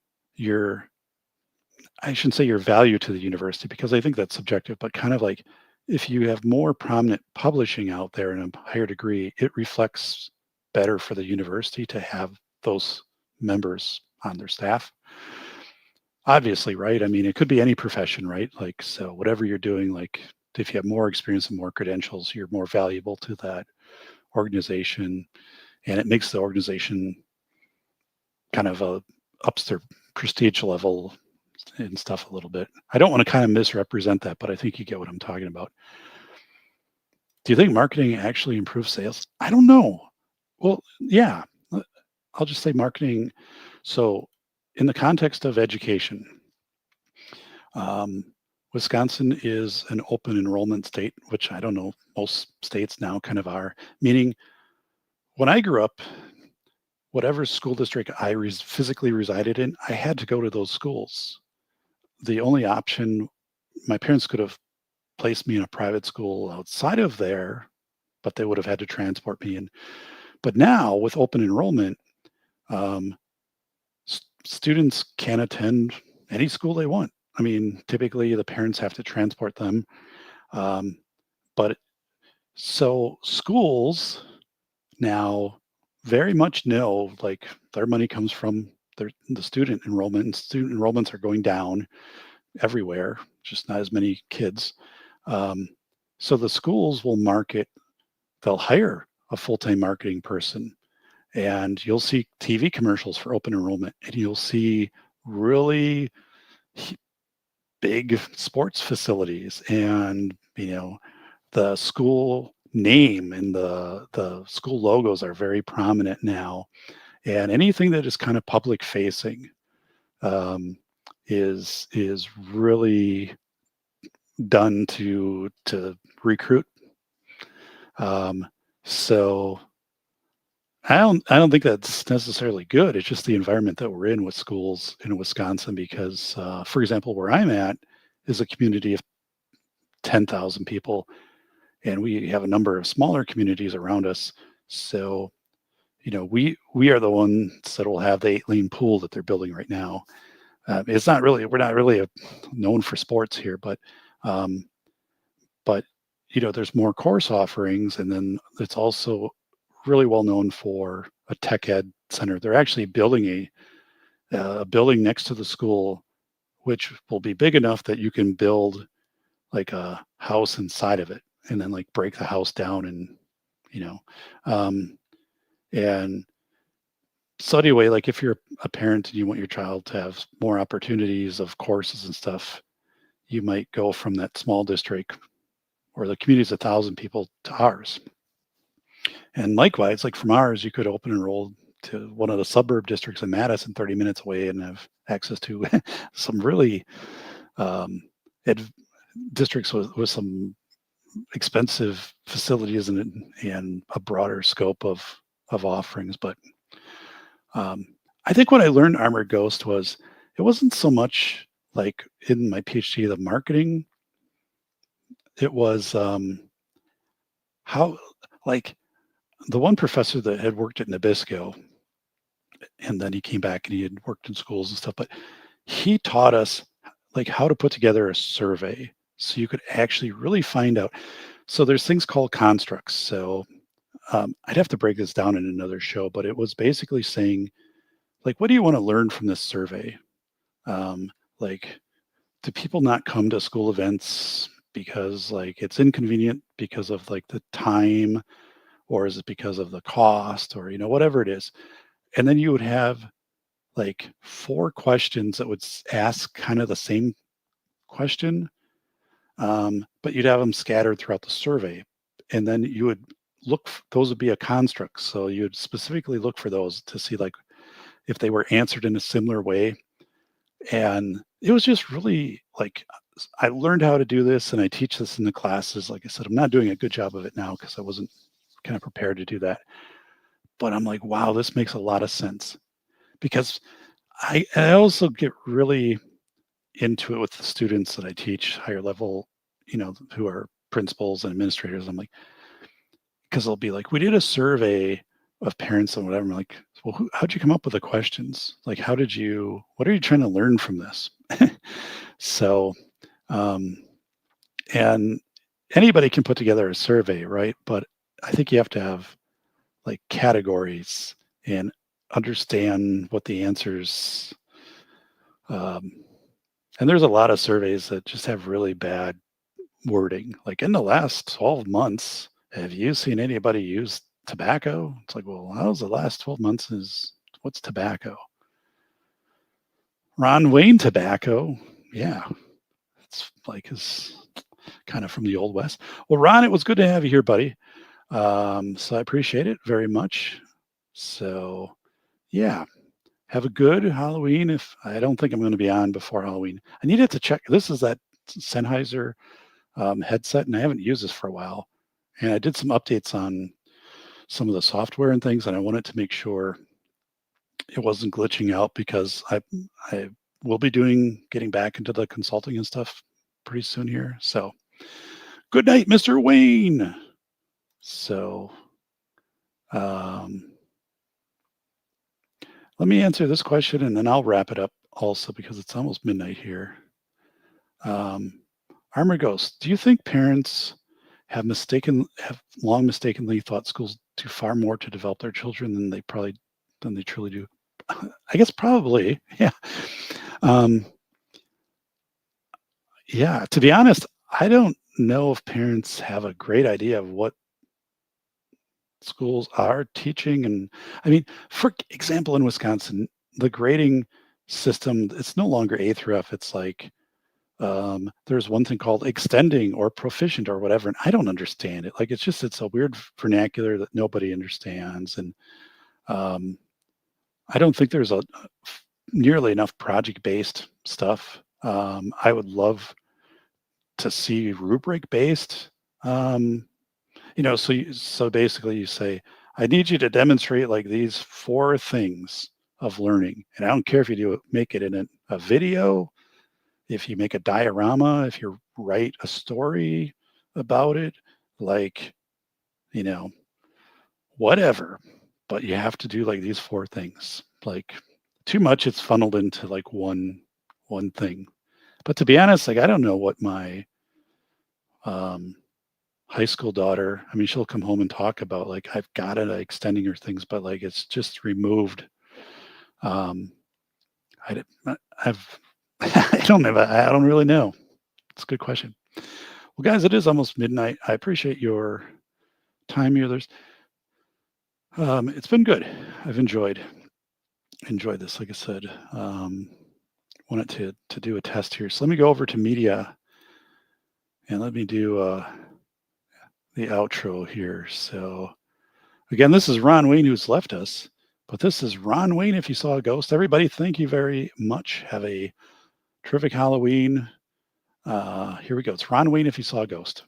Speaker 2: I shouldn't say your value to the university because I think that's subjective, but kind of like if you have more prominent publishing out there in a higher degree, it reflects better for the university to have those members on their staff. Obviously, right? I mean, it could be any profession, right? Like, so whatever you're doing, like if you have more experience and more credentials, you're more valuable to that organization, and it makes the organization kind of ups their prestige level and stuff a little bit. I don't want to kind of misrepresent that, but I think you get what I'm talking about. Do you think marketing actually improves sales? I don't know. Well, yeah, I'll just say marketing. So, in the context of education, um, Wisconsin is an open enrollment state, which I don't know, most states now kind of are. Meaning, when I grew up, whatever school district I physically resided in, I had to go to those schools. The only option, my parents could have placed me in a private school outside of there, but they would have had to transport me in. But now with open enrollment, um, students can attend any school they want. I mean, typically the parents have to transport them. Um, but so schools now very much know like their money comes from the student enrollment, and student enrollments are going down everywhere, just not as many kids. Um, so the schools will market, they'll hire a full-time marketing person, and you'll see TV commercials for open enrollment, and you'll see really big sports facilities, and the school name and the school logos are very prominent now, and anything that is kind of public facing um, is really done to recruit. Um, so I don't think that's necessarily good. It's just the environment that we're in with schools in Wisconsin because, for example, where I'm at is a community of 10,000 people, and we have a number of smaller communities around us. So, we are the ones that will have the 8-lane pool that they're building right now. We're not really known for sports here, um, but there's more course offerings, and then it's also really well known for a tech ed center. They're actually building a building next to the school, which will be big enough that you can build like a house inside of it, and then like break the house down, and you know, um, and so anyway, like if you're a parent and you want your child to have more opportunities of courses and stuff, you might go from that small district where the community is 1,000 people to ours. And likewise, like from ours, you could open enroll to one of the suburb districts in Madison, 30 minutes away, and have access to some really um, districts with some expensive facilities and a broader scope of offerings. But I think what I learned Armored Ghost was it wasn't so much like in my PhD the marketing. It was how like the one professor that had worked at Nabisco, and then he came back and he had worked in schools and stuff, but he taught us like how to put together a survey so you could actually really find out. So there's things called constructs. So I'd have to break this down in another show, but it was basically saying, like, what do you want to learn from this survey? Like, do people not come to school events because like it's inconvenient because of like the time, or is it because of the cost, or whatever it is? And then you would have like 4 questions that would ask kind of the same question, but you'd have them scattered throughout the survey. And then you would look, those would be a construct. So you'd specifically look for those to see like if they were answered in a similar way. And it was just really like, I learned how to do this and I teach this in the classes. Like I said, I'm not doing a good job of it now because I wasn't kind of prepared to do that. But I'm like, wow, this makes a lot of sense. Because I also get really into it with the students that I teach higher level, who are principals and administrators. I'm like, because they'll be like, we did a survey of parents and whatever. I'm like, well, how'd you come up with the questions? Like, what are you trying to learn from this? So, and anybody can put together a survey, right? But I think you have to have like categories and understand what the answers. And there's a lot of surveys that just have really bad wording. Like, in the last 12 months, have you seen anybody use tobacco? It's like, well, how's the last 12 months what's tobacco? Ron Wayne tobacco. Yeah. It's like is kind of from the old West. Well, Ron, it was good to have you here, buddy. So I appreciate it very much. So yeah. Have a good Halloween. If I don't think I'm going to be on before Halloween. I needed to check. This is that Sennheiser headset, and I haven't used this for a while. And I did some updates on some of the software and things, and I wanted to make sure it wasn't glitching out because I will be getting back into the consulting and stuff pretty soon here. So good night, Mr. Wayne. So let me answer this question and then I'll wrap it up also because it's almost midnight here. Armor Ghost, do you think parents have long mistakenly thought schools do far more to develop their children than they truly do? I guess probably, yeah. Yeah, to be honest, I don't know if parents have a great idea of what schools are teaching. And I mean, for example, in Wisconsin, the grading system, it's no longer A through F. It's like there's one thing called extending or proficient or whatever, and I don't understand it. Like it's a weird vernacular that nobody understands, and I don't think there's nearly enough project-based stuff. I would love to see rubric-based. So basically you say, I need you to demonstrate like these 4 things of learning. And I don't care if you make it in a video, if you make a diorama, if you write a story about it, like, whatever. But you have to do like these 4 things. Like too much, it's funneled into like one thing. But to be honest, like I don't know what my high school daughter, I mean, she'll come home and talk about like I've got it extending her things, but like it's just removed. I don't really know. It's a good question. Well, guys, it is almost midnight. I appreciate your time here. It's been good. I've enjoyed this. Like I said, wanted to do a test here. So let me go over to media and let me do the outro here. So again, this is Ron Wayne who's left us, but this is Ron Wayne if you saw a ghost. Everybody, thank you very much. Have a terrific Halloween. Here we go. It's Ron Wayne if you saw a ghost.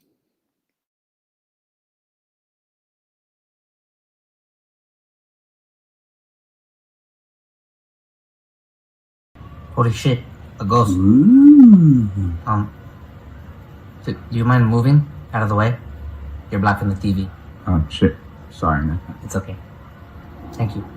Speaker 3: Holy shit, a ghost.
Speaker 4: Ooh.
Speaker 3: Do you mind moving out of the way? You're blocking the TV.
Speaker 4: Oh, shit. Sorry, man.
Speaker 3: It's okay. Thank you.